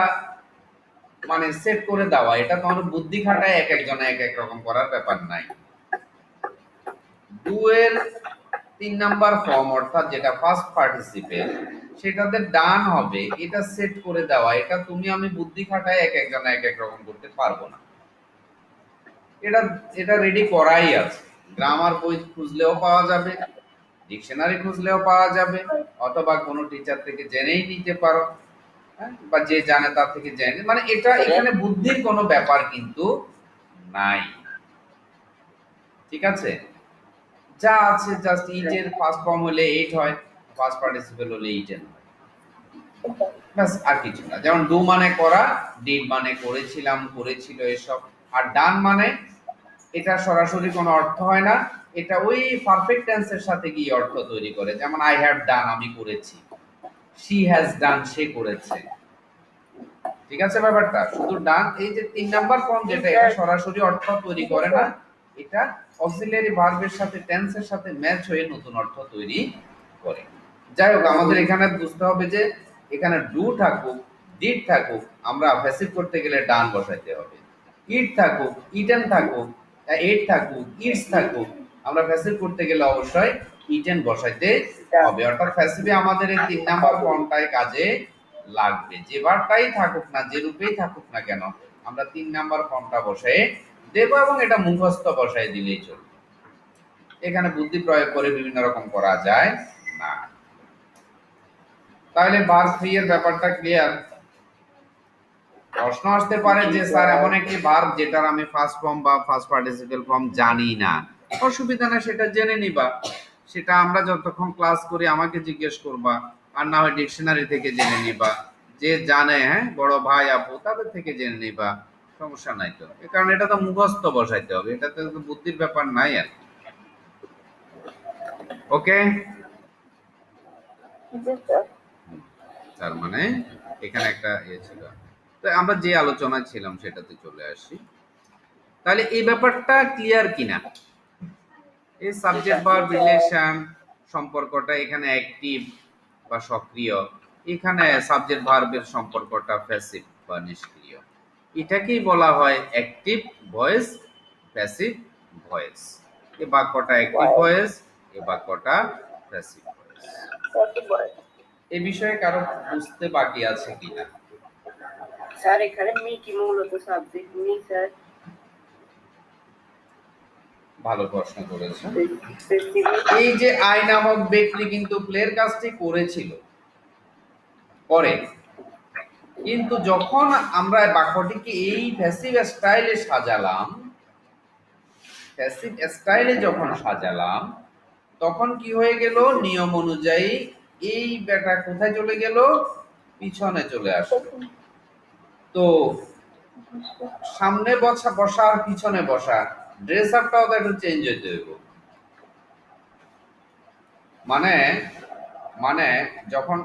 মানে সেট করে দেওয়া, এটা তোমার বুদ্ধি খাটায় এক একজনে এক এক রকম করার ব্যাপার নাই। ডু এর 3 নাম্বার ফর্ম অর্থাৎ যেটা ফার্স্ট পার্টিসিপেল, সেটাতে ডান হবে, এটা সেট করে দেওয়া, এটা তুমি আমি বুদ্ধি খাটায় এক একজনে এক এক রকম করতে পারবো না। এটা এটা রেডি করাই আছে, গ্রামার বই খুঁজলেও পাওয়া যাবে, ডিকশনারি খুঁজলেও পাওয়া যাবে, অথবা কোনো টিচার থেকে জেনেই নিতে পারো, হ্যাঁ? বা যে জানে তার থেকে জেনে, মানে এটা এখানে বুদ্ধির কোনো ব্যাপার কিন্তু নাই। ঠিক আছে, যা আছে জাস্ট ইট এর ফার্স্ট ফর্ম হলে এইট হয়, ফার্স্ট পার্টিসিপেল হলে ইট এন হয়, ব্যাস আর কিছু না। যেমন ডু মানে করা, ডিড মানে করেছিলাম, করেছিল, এসব। আর ডান মানে এটা সরাসরি কোনো অর্থ হয় না, এটা ওই পারফেক্ট টেন্সের সাথে গিয়ে অর্থ তৈরি করে। যেমন আই হ্যাভ ডান, আমি করেছি, শি হ্যাজ ডান, সে করেছে। ঠিক আছে ব্যাপারটা? শুধু ডান, এই যে 3 নাম্বার ফর্ম যেটা, এটা সরাসরি অর্থ তৈরি করে না, এটা অক্সিলিয়ারি ভার্বের সাথে টেন্সের সাথে ম্যাচ হয়ে নতুন অর্থ তৈরি করে। যাই হোক, আমাদের এখানে বুঝতে হবে যে এখানে ডু থাকুক, ডিড থাকুক, আমরা প্যাসিভ করতে গেলে ডান বসাইতে হবে। ইট থাকুক, ইটেন থাকুক, এট থাকুক, ইটস থাকুক, আমরা প্যাসিভ করতে গেলে অবশ্যই ইটেন বসাইতে হবে। অর্থাৎ প্যাসিভে আমাদের এই 3 নাম্বার ফর্মটাই কাজে লাগবে। যে ভার্বটাই থাকুক না, যে রূপেই থাকুক না কেন, আমরা 3 নাম্বার ফর্মটা বসাই দেব, এবং এটা মুখস্থ বসাই দিলেই চলবে। এখানে বুদ্ধি প্রয়োগ করে বিভিন্ন রকম করা যায় না। তাহলে ভার্ব ফ্রি এর ব্যাপারটা ক্লিয়ার? প্রশ্ন আসতে পারে যে স্যার এমন একটি ভার্ব যেটার আমি ফার্স্ট ফর্ম বা ফার্স্ট পার্টিসিপেল ফর্ম জানি না। অসুবিধা না, সেটা জেনে নিবা। সেটা আমরা যতক্ষণ ক্লাস করি আমাকে জিজ্ঞেস করবা, আর না হয় ডিকশনারি থেকে জেনে নিবা। যে জানে, হ্যাঁ, বড় ভাই আপু, তাদের থেকে জেনে নিবা, সমস্যা নাই তো। কারণ এটা তো মুখস্থ বসাইতে হবে, এটাতে তো বুদ্ধির ব্যাপার নাই আর। ওকে, তার মানে এখানে একটা ইয়ে ছিল। তো আমরা যে আলোচনায় ছিলাম সেটাতে চলে আসি। তাহলে এই ব্যাপারটা ক্লিয়ার কিনা? এই সাবজেক্ট ভার্ব রিলেশন সম্পর্কটা এখানে অ্যাক্টিভ বা সক্রিয়, এখানে সাবজেক্ট ভার্বের সম্পর্কটা প্যাসিভ বা নিষ্ক্রিয়। এটাকেই বলা হয় অ্যাক্টিভ ভয়েস, প্যাসিভ ভয়েস। এই বাক্যটা অ্যাক্টিভ ভয়েস, এই বাক্যটা প্যাসিভ ভয়েস। এই বিষয়ে কারো বুঝতে বাকি আছে কিনা? স্যার এখানে মি কি মূলত সাবজেক্ট মি স্যার? ভালো প্রশ্ন করেছে। এই যে আই নামক ব্যক্তি কিন্তু প্লের কাজটি করেছিল, করে, কিন্তু যখন আমরা বাক্যটিকে এই প্যাসিভ স্টাইলে সাজালাম, প্যাসিভ স্টাইলে যখন সাজালাম, তখন কি হয়ে গেল? নিয়ম অনুযায়ী এই ব্যাটা কোথায় চলে গেল? পিছনে চলে আসলো। তো সামনে বসা বসা আর পিছনে বসা, ড্রেস আপটাও তো একটু চেঞ্জ হইতে হইব। মানে মানে যখন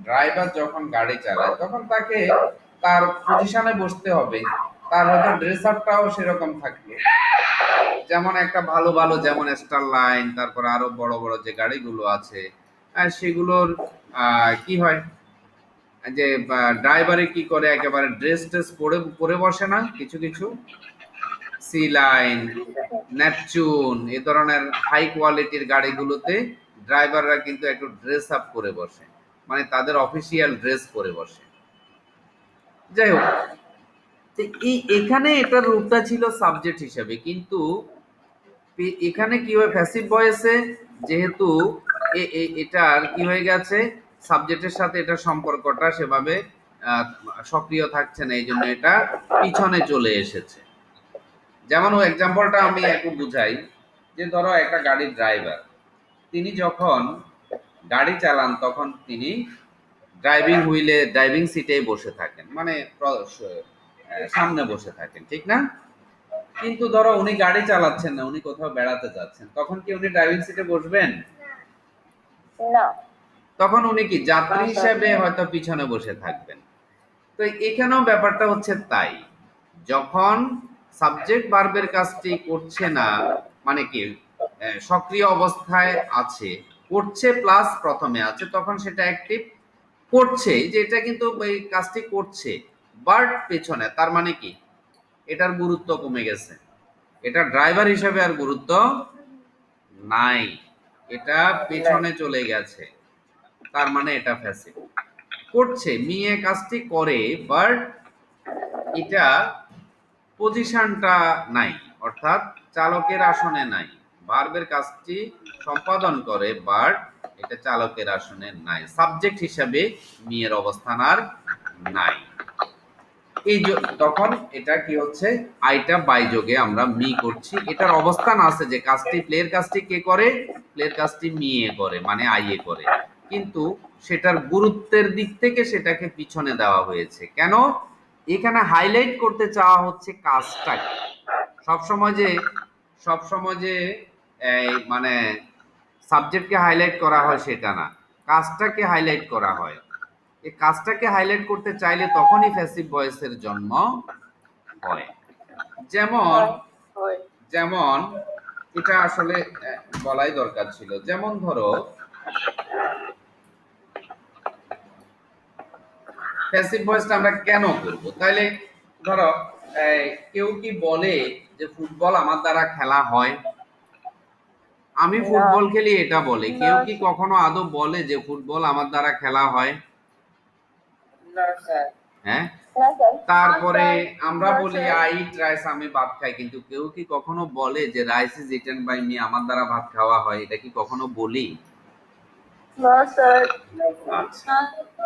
ড্রাইভার যখন গাড়ি চালায়, তখন তাকে তার পজিশনে বসতে হবে, তার হয়তো ড্রেস আপটাও সেরকম থাকবে। যেমন একটা ভালো ভালো, যেমন স্টার লাইন, তারপর আরো বড় বড় যে গাড়িগুলো আছে, সেগুলোর কি হয় যে ড্রাইভারে কি করে, একেবারে ড্রেস ট্রেস পরে পরে বসে না, কিছু কিছু সি লাইন, নেপচুন, এ ধরনের হাই কোয়ালিটির গাড়িগুলোতে ড্রাইভাররা কিন্তু একটু ড্রেস আপ করে বসে, মানে তাদের অফিসিয়াল ড্রেস পরে বসে। যাই হোক, এই এখানে এটার রূপটা ছিল সাবজেক্ট হিসেবে, কিন্তু এখানে কি হয়, প্যাসিভ ভয়েসে যেহেতু এটার কি হয়ে গেছে, সাবজেক্টের সাথে এটা সম্পর্কটা সেভাবে সক্রিয় থাকছে না, এই জন্য এটা পিছনে চলে এসেছে। যেমন ওই এক্সাম্পলটা আমি একটু বুঝাই, যে ধরো একটা গাড়ির ড্রাইভার, তিনি যখন গাড়ি চালান তখন তিনি ড্রাইভিং হুইলে, ড্রাইভিং সিটে বসে থাকেন, মানে সামনে বসে থাকেন, ঠিক না? কিন্তু ধরো উনি গাড়ি চালাচ্ছেন না, উনি কোথাও বেড়াতে যাচ্ছেন, তখন কি উনি ড্রাইভিং সিটে বসবেন? না। তখন উনি কি যাত্রী হিসেবে হয়তো পিছনে বসে থাকবেন। তো এখানেও ব্যাপারটা হচ্ছে তাই, যখন সাবজেক্ট ভার্বের কাজটি করছে না, মানে কি সক্রিয় অবস্থায় আছে, করছে প্লাস প্রথমে আছে, তখন সেটা অ্যাক্টিভ। করছে যে এটা কিন্তু এই কাজটি করছে, বাট পেছনে, তার মানে কি এটার গুরুত্ব কমে গেছে, এটা ড্রাইভার হিসেবে আর গুরুত্ব নাই, এটা পেছনে চলে গেছে, তার মানে এটা প্যাসিভ। করছে মিয়ে কাজটি করে, বাট এটা পজিশনটা নাই, অর্থাৎ চালকের আসনে নাই, ভার্বের কাজটি সম্পাদন করে, বাট এটা চালকের আসনে নাই, সাবজেক্ট হিসাবে মিয়ের অবস্থান আর নাই। এই তখন এটা কি হচ্ছে, আইটা বাইযোগে আমরা মি করছি, এটার অবস্থান আছে যে কাজটি প্লের কাজটি কে করে, প্লের কাজটি মিয়ে করে মানে আইয়ে করে, কিন্তু সেটার গুরুত্বের দিক থেকে সেটাকে পিছনে দেওয়া হয়েছে। কেন? এখানে হাইলাইট করতে চাওয়া হচ্ছে কাজটাকে। সবসময় যে এই মানে সাবজেক্টকে হাইলাইট করা হয় সেটা না, কাজটাকে হাইলাইট করা হয়। এই কাজটাকে হাইলাইট করতে চাইলে তখনই প্যাসিভ ভয়েসের জন্ম হয়। যেমন হয় যেমন এটা আসলে বলাই দরকার ছিল। যেমন ধরো প্যাসিভ ভয়েসটা আমরা কেন করব, তাইলে ধরো কেউ কি বলে যে ফুটবল আমার দ্বারা খেলা হয়? আমি না। ফুটবল খেলি এটা বলে, কেউ না। কি কখনো আদৌ বলে যে ফুটবল আমার দ্বারা খেলা হয়? না স্যার। হ্যাঁ। না স্যার। তারপরে না স্যার। আমরা না বলি স্যার। আই ইট রাইস, আমি ভাত খাই, কিন্তু কেউ কি কখনো বলে যে rice is eaten by me, আমার দ্বারা ভাত খাওয়া হয়? এটা কি কখনো বলি? না স্যার। আচ্ছা,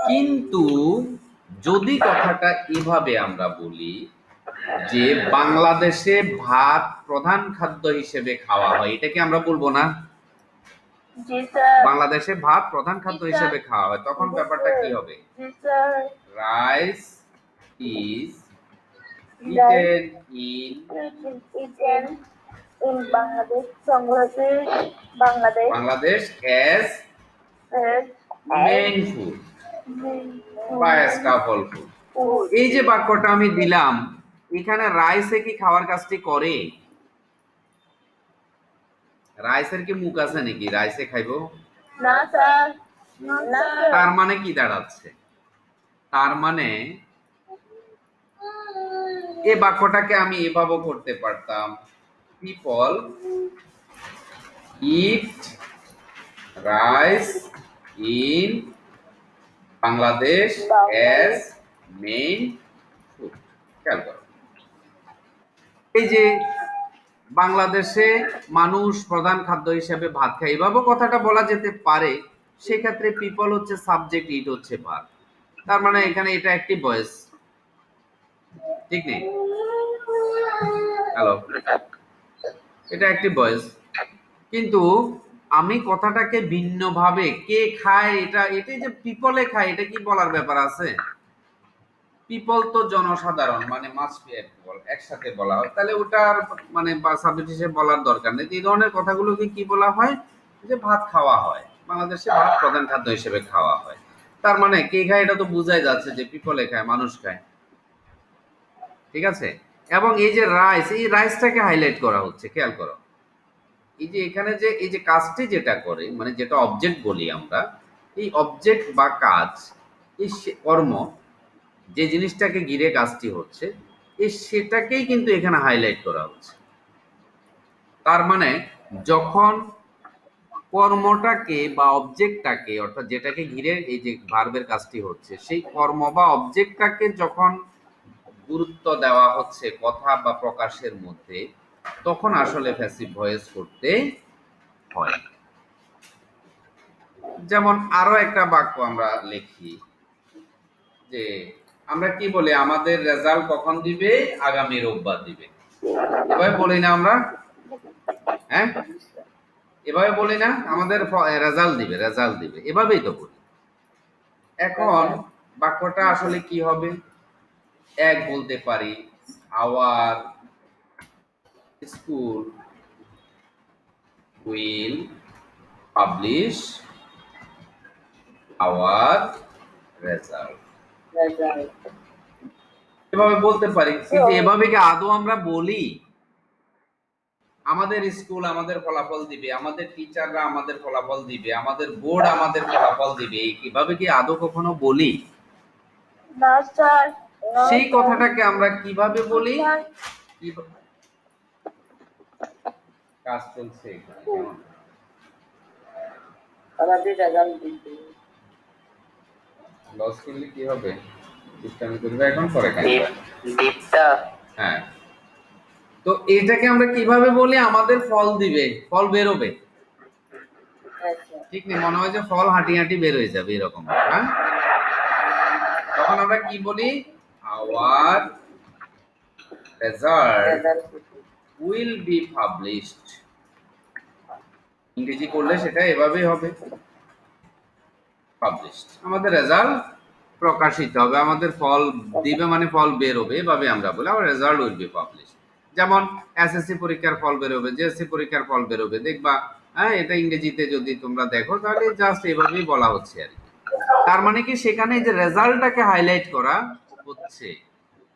কিন্তু যদি কথাটা এভাবে আমরা বলি যে বাংলাদেশে ভাত প্রধান খাদ্য হিসেবে খাওয়া হয়, এটা কি আমরা বলবো না? জি স্যার। বাংলাদেশে ভাত প্রধান খাদ্য হিসেবে খাওয়া হয়, তখন ব্যাপারটা কি হবে? জি sir. Rice is Rice eaten in is eaten in Bangladesh, Bangladesh Bangladesh as as main food বা স্টাফল ফুড। food. এই যে বাক্যটা আমি দিলাম, এখানে রাইসে কি খাওয়ার কাজটি করে? রাইসের কি মুখ আছে নাকি রাইসে খাইবো? না স্যার। না স্যার। তার মানে কি দাঁড়াচ্ছে? তার মানে এই বাক্যটাকে আমি এভাবে করতে পারতাম, people eat rice in Bangladesh as main food. খেয়াল করো, এই যে বাংলাদেশে মানুষ প্রধান খাদ্য হিসেবে ভাত খায়, এভাবে কথাটা বলা যেতে পারে। সেক্ষেত্রে পিপল হচ্ছে সাবজেক্ট, ইট হচ্ছে ভার্ব, তার মানে এখানে এটা একটি ভয়েস, ঠিক নেই? হ্যালো, এটা একটি ভয়েস, কিন্তু আমি কথাটাকে ভিন্নভাবে কে খায়, এটাই যে পিপলে খায়, এটা কি বলার ব্যাপার আছে? পিপল তো জনসাধারণ, মানে মাস্ট বি একসাথে বলা হয়, তাহলে ওটার মানে সাবজেক্ট হিসেবে বলার দরকার নেই। এই ধরনের কথাগুলোকে কি বলা হয়, যে ভাত খাওয়া হয়, বাংলাদেশে ভাত প্রধান খাদ্য হিসেবে খাওয়া হয়, তার মানে কে খায় এটা তো বোঝাই যাচ্ছে যে পিপলে খায়, মানুষ খায়, ঠিক আছে? এবং এই যে রাইস, এই রাইসটাকে হাইলাইট করা হচ্ছে, খেয়াল করো। এই যে এখানে যে এই যে কাজটি যেটা করে, মানে যেটা অবজেক্ট বলি আমরা, এই অবজেক্ট বা কাজ, এই কর্ম, যে জিনিসটাকে ঘিরে কাজটি হচ্ছে, এই সেটাকেই কিন্তু এখানে হাইলাইট করা হচ্ছে। তার মানে যখন কর্মটাকে বা অবজেক্টটাকে, অর্থাৎ যেটাকে ঘিরে এই যে ভার্বের কাজটি হচ্ছে, সেই কর্ম বা অবজেক্টটাকে যখন গুরুত্ব দেওয়া হচ্ছে কথা বা প্রকাশের মধ্যে, তখন আসলে প্যাসিভ ভয়েস করতে হয়। যেমন আরো একটা বাক্য আমরা লিখি যে আমরা কি বলি, আমাদের রেজাল্ট কখন দিবে? আগামী রোববার দিবে। এভাবে বলি না আমরা? হ্যাঁ, এভাবে বলি না? আমাদের রেজাল্ট দিবে, রেজাল্ট দিবে, এভাবেই তো বলি। এখন বাক্যটা আসলে কি হবে? এক বলতে পারি, our school will publish our result, এভাবে বলতে পারি। কিন্তু এভাবে কি আদৌ আমরা বলি? আমাদের স্কুল আমাদের ফলাফল দিবে, আমাদের টিচাররা আমাদের ফলাফল দিবে, আমাদের বোর্ড আমাদের ফলাফল দিবে, কিভাবে কি আদৌ কখনো বলি? না স্যার, না সেই স্যার, কথাটাকে আমরা কিভাবে বলি? স্যার। কি- কাজ চলছে এখানে, কেমন? আমাদের রেজাল্ট দিতে লস করলে কি হবে? দুষ্টামি করবে এখন, পরে কাঁদবে। দীপটা হ্যাঁ, তো এটাকে আমরা কিভাবে বলি? আমাদের ফল দিবে, ফল বেরোবে, হ্যাঁ স্যার ঠিক নেই? মনে হয় যে ফল হাঁটি হাঁটি বের হয়ে যাবে এরকম, হ্যাঁ? তখন আমরা কি বলি? Our result result will be published. ইংরেজি করলে সেটা এভাবেই হবে, পাবলিশড। আমাদের রেজাল্ট প্রকাশিত হবে, আমাদের ফল দিবে মানে ফল বেরোবে, এভাবে আমরা বলি our result will be published. যেমন এসএসসি পরীক্ষার ফল বেরোবে, জিএসসি পরীক্ষার ফল বেরোবে, দেখবা। হ্যাঁ, এটা ইংরেজিতে যদি তোমরা দেখো তাহলে জাস্ট এভাবেই বলা হচ্ছে আর কি। তার মানে কি সেখানে যে রেজাল্টটাকে হাইলাইট করা হচ্ছে,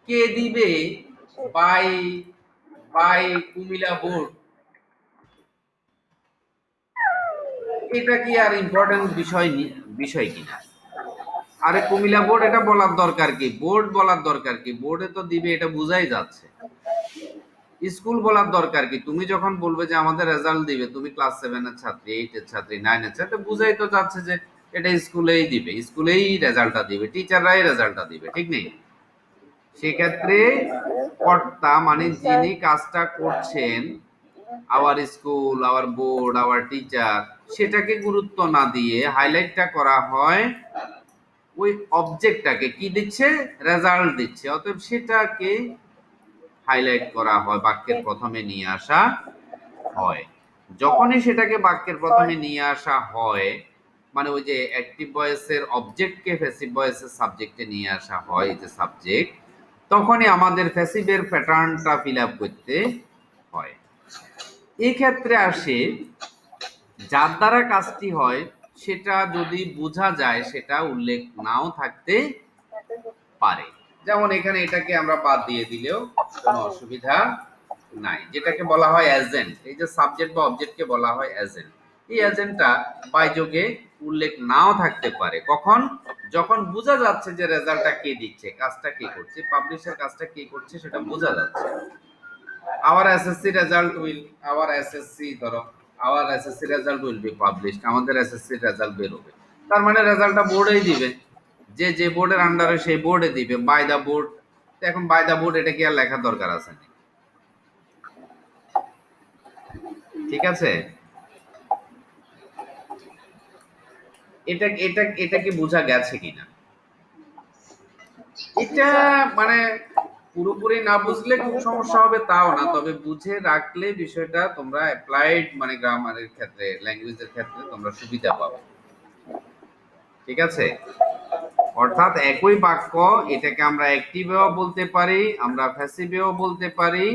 কে দিবে? Bye bye Comilla board. এটা কি আর ইম্পর্টেন্ট বিষয় কিনা? আরে কুমিল্লা বোর্ড, এটা বলার দরকার কি? বোর্ড বলার দরকার কি? বোর্ডে তো দিবে, এটা বোঝাই যাচ্ছে। স্কুল বলার দরকার কি? তুমি যখন বলবে যে আমাদের রেজাল্ট দিবে, তুমি ক্লাস 7 এর ছাত্রী, 8 এর ছাত্রী, 9 এর ছাত্রী, বুঝাই তো যাচ্ছে যে এটা স্কুলেই দিবে, স্কুলেই রেজাল্টটা দিবে, টিচাররাই রেজাল্টটা দিবে, ঠিক নেই? সেক্ষেত্রে কর্তা মানে যিনি কাজটা করছেন, our school, our board, our teacher, সেটাকে গুরুত্ব না দিয়ে হাইলাইটটা করা হয় ওই অবজেক্টটাকে, কি দিচ্ছে? রেজাল্ট দিচ্ছে। অতএব সেটাকে হাইলাইট করা হয়, বাক্যের প্রথমে নিয়ে আসা হয়। যখনই সেটাকে বাক্যের প্রথমে নিয়ে আসা হয়, মানে ওই যে অ্যাক্টিভ ভয়েসের অবজেক্টকে প্যাসিভ ভয়েসের সাবজেক্টে নিয়ে আসা হয়, এই যে সাবজেক্ট, তখনই আমাদের প্যাসিভের প্যাটার্নটা ফিল আপ করতে হয়। এই ক্ষেত্রে আসে যার দ্বারা কাজটি হয় সেটা যদি বোঝা যায়, সেটা উল্লেখ নাও থাকতে পারে। যেমন এখানে এটাকে আমরা বাদ দিয়ে দিলেও কোনো অসুবিধা নাই। যেটাকে বলা হয় এজেন্ট, এই যে সাবজেক্ট বা অবজেক্টকে বলা হয় এজেন্ট। এই এজেন্টটা বাইযোগে উল্লেখ নাও থাকতে পারে। কখন? যখন বোঝা যাচ্ছে যে রেজাল্টটা কে দিচ্ছে, কাজটা কে করছে, পাবলিশের কাজটা কে করছে, সেটা বোঝা যাচ্ছে। Our SSC result will, our SSC ধরো, our SSC result will be published, আমাদের এসএসসি রেজাল্ট বেরোবে। তার মানে রেজাল্টটা বোর্ডেই দিবে, যে যে বোর্ডের আন্ডারে সেই বোর্ডে দিবে, বাই দা বোর্ড। এখন বাই দা বোর্ড এটা কি আর লেখার দরকার আছে? ঠিক আছে, এটা এটা এটা কি বোঝা গেছে কিনা? এটা মানে পুরোপুরি না বুঝলে খুব সমস্যা হবে তাও না, তবে বুঝে রাখলে বিষয়টা তোমরা অ্যাপ্লাইড মানে গ্রামারের ক্ষেত্রে, ল্যাঙ্গুয়েজের ক্ষেত্রে তোমরা সুবিধা পাবে। ঠিক আছে, অর্থাৎ একই বাক্য, এটাকে আমরা অ্যাক্টিভেও বলতে পারি, আমরা প্যাসিভেও বলতে পারি,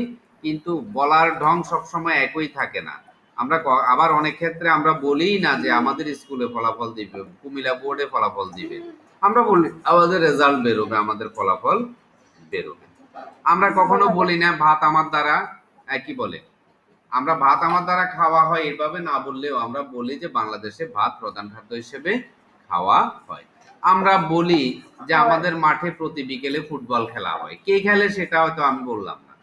কিন্তু বলার ঢং সবসময় একই থাকে না। আমরা আবার অনেক ক্ষেত্রে আমরা বলি না যে আমাদের স্কুলে ফলাফল দিবে, কুমিল্লা বোর্ডে ফলাফল দিবে, আমরা বলি আমাদের রেজাল্ট বেরোবে, আমাদের ফলাফল বেরোবে। আমরা কখনো বলি না ভাত আমার দ্বারা, কি বলে, আমরা ভাত আমার দ্বারা খাওয়া হয়, এভাবে না বললেও আমরা বলি যে বাংলাদেশে ভাত প্রধান খাদ্য হিসেবে খাওয়া হয়। আমরা বলি যে আমাদের মাঠে প্রতি বিকেলে ফুটবল খেলা হয়, কে খেলে সেটা হয়তো আমি বললাম না,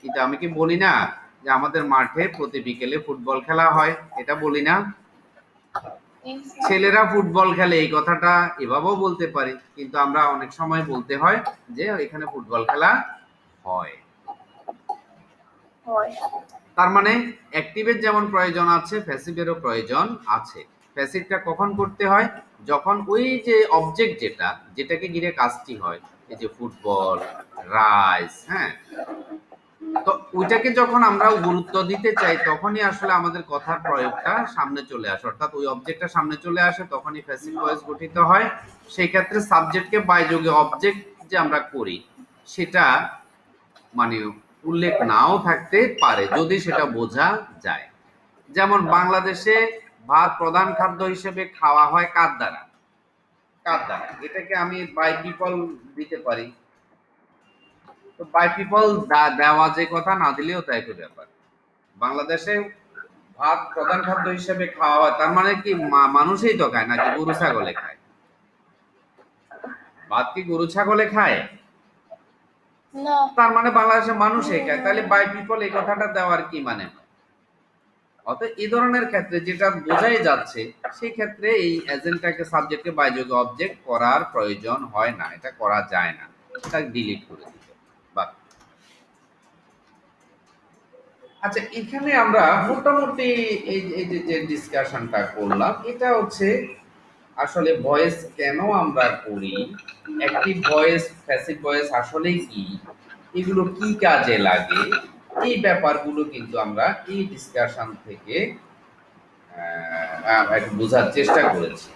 কিন্তু আমি কি বলি না যে আমাদের মাঠে প্রতি বিকেলে ফুটবল খেলা হয়? এটা বলি না? ছেলেরা ফুটবল খেলে, এই কথাটা এভাবেও বলতে পারি, কিন্তু আমরা অনেক সময় বলতে হয় যে এখানে ফুটবল খেলা হয়। তার মানে অ্যাক্টিভের যেমন প্রয়োজন আছে, প্যাসিভেরও প্রয়োজন আছে। প্যাসিভটা কখন করতে হয়? যখন ওই যে অবজেক্ট যেটাকে ঘিরে কাজটি হয়, এই যে ফুটবল, রাইস, হ্যাঁ, তো ওইটাকে যখন আমরা গুরুত্ব দিতে চাই, তখনই আসলে আমাদের কথার প্রয়োগটা সামনে চলে আসে, অর্থাৎ ওই অবজেক্টটা সামনে চলে আসে, তখনই প্যাসিভ ভয়েস গঠিত হয়। সেই ক্ষেত্রে সাবজেক্টকে বায়যোগে অবজেক্ট যে আমরা করি, সেটা মানে উল্লেখ নাও থাকতে পারে যদি সেটা বোঝা যায়। যেমন বাংলাদেশে ভাত প্রধান খাদ্য হিসেবে খাওয়া হয় কার দ্বারা? কার দ্বারা? এটাকে আমি বাই পিপল দিতে পারি। তো বাই পিপল দেওয়া যে কথা, না দিলেও তাই একই ব্যাপার। বাংলাদেশে ভাত প্রধান খাদ্য হিসেবে খাওয়া হয়, তার মানে কি মানুষই তো খায় নাকি গরু ছাগলে খায়? ভাত কি গরু ছাগলে খায়? No. তার মানে বাংলাদেশের মানুষই খায়, তাহলে বাই পিপল এই কথাটা দেওয়ার কি মানে? অতএব এই ধরনের ক্ষেত্রে যেটা বোঝাই যাচ্ছে, সেই ক্ষেত্রে এই এজেন্টটাকে সাবজেক্টকে বায়যোগ্য অবজেক্ট করার প্রয়োজন হয় না, এটা করা যায় না, এটা ডিলিট করে দিতে বা। আচ্ছা, এখানে আমরা মোটামুটি এই যে ডিসকাশনটা করলাম, এটা হচ্ছে আসলে ভয়েস কেন আমরা করি, অ্যাক্টিভ ভয়েস, প্যাসিভ ভয়েস আসলে কি, এগুলো কি কাজে লাগে, এই ব্যাপারগুলো কিন্তু আমরা এই ডিসকাশন থেকে একটু বোঝার চেষ্টা করেছি।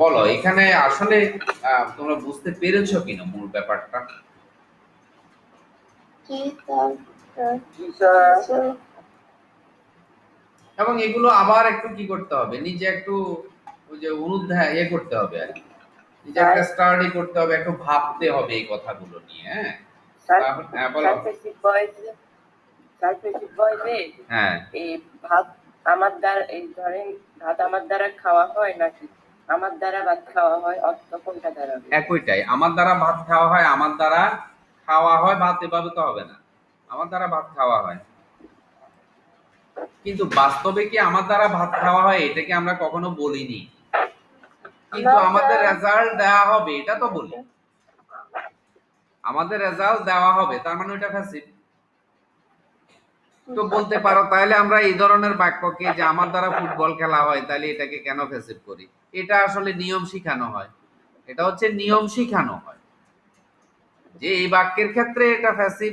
বলো এখানে আসলে তোমরা বুঝতে পেরেছো কিনা মূল ব্যাপারটা? এবং এগুলো আবার একটু কি করতে হবে, নিজে একটু ওই যে অনুধ্যায় করতে হবে আর কি, নিজে একটা স্টাডি করতে হবে, একটু ভাবতে হবে এই কথাগুলো নিয়ে। হ্যাঁ, হ্যাঁ বলো। সারফেসিভ ভয়েসে হ্যাঁ, এই ভাত আমার দ্বারা, এই ধরেন ভাত আমার দ্বারা খাওয়া হয় নাকি আমার দ্বারা ভাত খাওয়া হয়, অর্থ কোনটা দ্বারা? একইটাই, আমার দ্বারা ভাত খাওয়া হয়, আমার দ্বারা খাওয়া হয়, ভাত এভাবে তো হবে না, আমার দ্বারা ভাত খাওয়া হয়। কিন্তু বাস্তবে কি আমার দ্বারা ভাত খাওয়া হয় এটা কি আমরা কখনো বলিনি, কিন্তু না, আমাদের স্যার। রেজাল্ট দেওয়া হবে এটা তো বলি, আমাদের রেজাল্ট দেওয়া হবে, তার মানে ওটা প্যাসিভ। তো বলতে পারো তাহলে আমরা এই ধরনের বাক্যকে, যে আমার দ্বারা ফুটবল খেলা হয়, তাহলে এটাকে কেন প্যাসিভ করি? এটা আসলে নিয়ম শিখানো হয়, এটা হচ্ছে নিয়ম শিখানো হয় যে এই বাক্যের ক্ষেত্রে এটা প্যাসিভ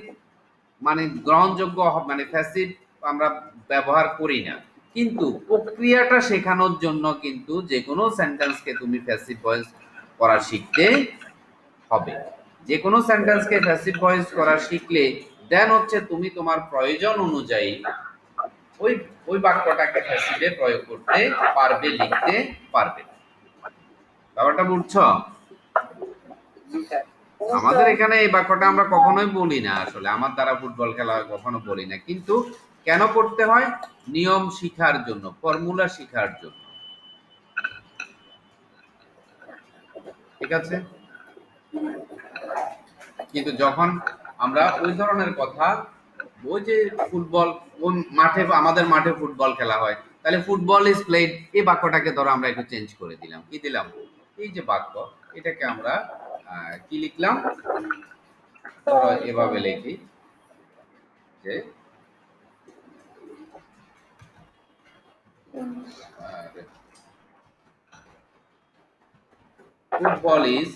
মানে গ্রহণযোগ্য, মানে প্যাসিভ আমরা ব্যবহার করি না, কিন্তু প্রক্রিয়াটা শেখানোর জন্য কিন্তু যে কোনো সেন্টেন্সকে তুমি প্যাসিভ ভয়েস করা শিখতে হবে। যে কোনো সেন্টেন্সকে প্যাসিভ ভয়েস করা শিখলে দেন হচ্ছে তুমি তোমার প্রয়োজন অনুযায়ী ওই ওই বাক্যটাকে প্যাসিভে প্রয়োগ করতে পারবে, লিখতে পারবে। ব্যাপারটা বুঝছো? আমাদের এখানে এই বাক্যটা আমরা কখনোই বলি না, আসলে আমার দ্বারা ফুটবল খেলা হয় কখনো বলি না, কিন্তু কেন করতে হয়? নিয়ম শিখার জন্য, ফর্মুলা শিখার জন্য। ঠিক আছে, কিন্তু যখন আমরা ওই ধরনের কথা, ওই যে ফুটবল, ওই মাঠে, আমাদের মাঠে ফুটবল খেলা হয়, তাহলে ফুটবল ইজ প্লেড, এই বাক্যটাকে ধরো আমরা একটু চেঞ্জ করে দিলাম, কি দিলাম, এই যে বাক্য, এটাকে আমরা কি লিখলাম, ধরো এভাবে লিখি যে football is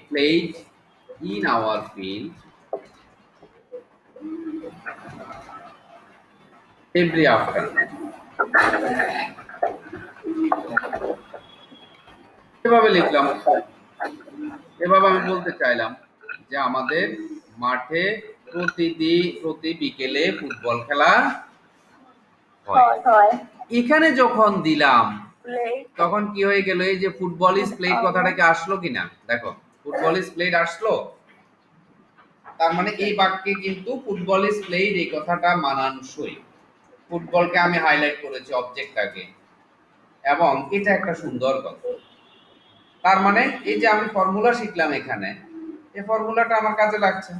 played in our field every afternoon. এভাবে লিখলাম, এভাবে আমি বলতে চাইলাম যে আমাদের মাঠে প্রতি বিকেলে ফুটবল খেলা হয়। এখানে যখন দিলাম তখন কি হয়ে গেল, এই যে ফুটবল ইজ প্লেড কথাটা কি আসলো কিনা, দেখো ফুটবল ইজ প্লেড আসলো, তার মানে এই বাক্যে কিন্তু ফুটবল ইজ প্লেড এই কথাটা মানানসই, ফুটবলকে আমি হাইলাইট করেছি অবজেক্টটাকে, এবং এটা একটা সুন্দর কথা। তার মানে এই যে আমি ফর্মুলা শিখলাম এখানে, এই ফর্মুলাটা আমার কাজে লাগছে।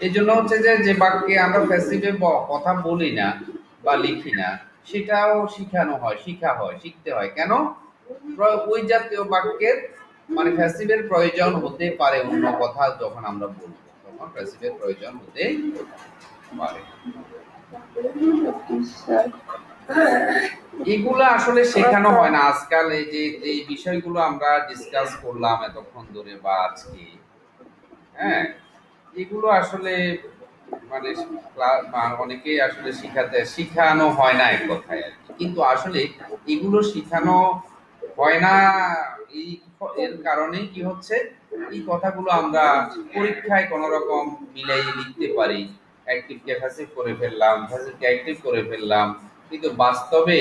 এই জন্য হচ্ছে যে বাক্যে আমরা প্যাসিভে কথা বলি না বা লিখি না, সেটাও শিখানো হয়, শিখতে হয়। কেন? ওই জাতীয় বাক্যের মানে প্যাসিভের প্রয়োজন হতে পারে, অন্য কথা যখন আমরা বলবো তখন প্যাসিভের প্রয়োজন হতে পারে। এগুলো আসলে শেখানো হয় না আজকাল, এই যে এই বিষয়গুলো আমরা ডিসকাস করলাম এতক্ষণ ধরে বা আজকে, হ্যাঁ, এগুলো আসলে মানে অনেকেই আসলে শিখানো হয় না এক কথায় আর কি। কিন্তু আসলে এগুলো শিখানো হয় না, এই এর কারণে কি হচ্ছে, এই কথাগুলো আমরা পরীক্ষায় কোন রকম মিলাই লিখতে পারি, অ্যাক্টিভকে প্যাসিভ করে ফেললাম, প্যাসিভকে অ্যাক্টিভ করে ফেললাম, কিন্তু বাস্তবে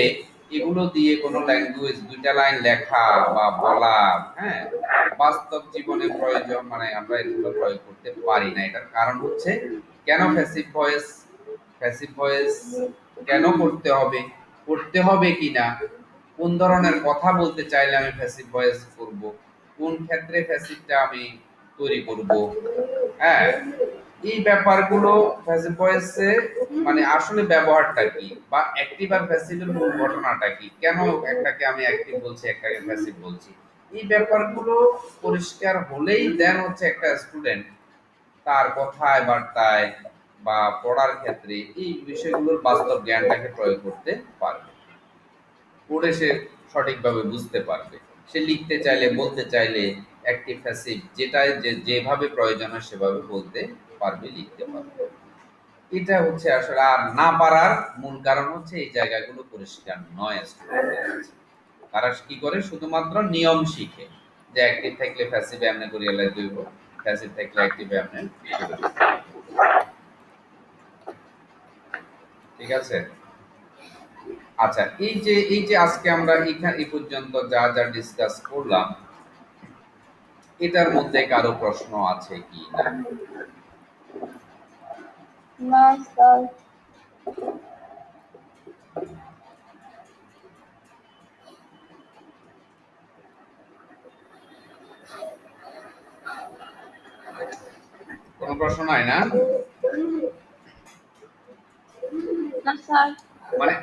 এগুলো দিয়ে কোনো ল্যাঙ্গুয়েজ দুইটা লাইন লেখা বা বলা, হ্যাঁ, বাস্তব জীবনে প্রয়োজন, মানে আমরা এগুলো প্রয়োগ করতে পারি না। এটার কারণ হচ্ছে কেন প্যাসিভ ভয়েস কেন করতে হবে কিনা, কোন ধরনের কথা বলতে চাইলে আমি প্যাসিভ ভয়েস করব, কোন ক্ষেত্রে প্যাসিভটা আমি তৈরি করব, হ্যাঁ, এই ব্যাপারগুলো প্যাসিভ ভয়েসে মানে আসলে ব্যবহারটা কি, বা অ্যাক্টিভ আর প্যাসিভের মূল ঘটনাটা কি, কেন একটাকে আমি অ্যাক্টিভ বলছি একটাকে প্যাসিভ বলছি, এই ব্যাপারগুলো পরিষ্কার হলেই দেন হচ্ছে একটা স্টুডেন্ট তার কথায় বার্তায় বা পড়ার ক্ষেত্রে এই বিষয়গুলোর বাস্তব জ্ঞানটাকে প্রয়োগ করতে পারবে, পড়ে সে সঠিকভাবে বুঝতে পারবে, সে লিখতে চাইলে বলতে চাইলে অ্যাক্টিভ প্যাসিভ যেটা যেভাবে প্রয়োজন হয় সেভাবে বলতে পারবে, লিখতে পারবে। এটা হচ্ছে আসলে, আর না পারার মূল কারণ হচ্ছে এই জায়গাগুলো পরিষ্কার নয় স্টুডেন্টদের কাছে। তারা কি করে, শুধুমাত্র নিয়ম শিখে যে অ্যাক্টিভ থাকলে প্যাসিভ এমনি করে এলাই দইব, প্যাসিভ থাকলে অ্যাক্টিভ এমনি করে দিবো। ঠিক আছে। আচ্ছা, এই যে আজকে আমরা এখানে এই পর্যন্ত যা যা ডিসকাস করলাম, এটার মধ্যে কারো প্রশ্ন আছে কি না? না স্যার। কোনো প্রশ্ন নাই না? না স্যার। মানে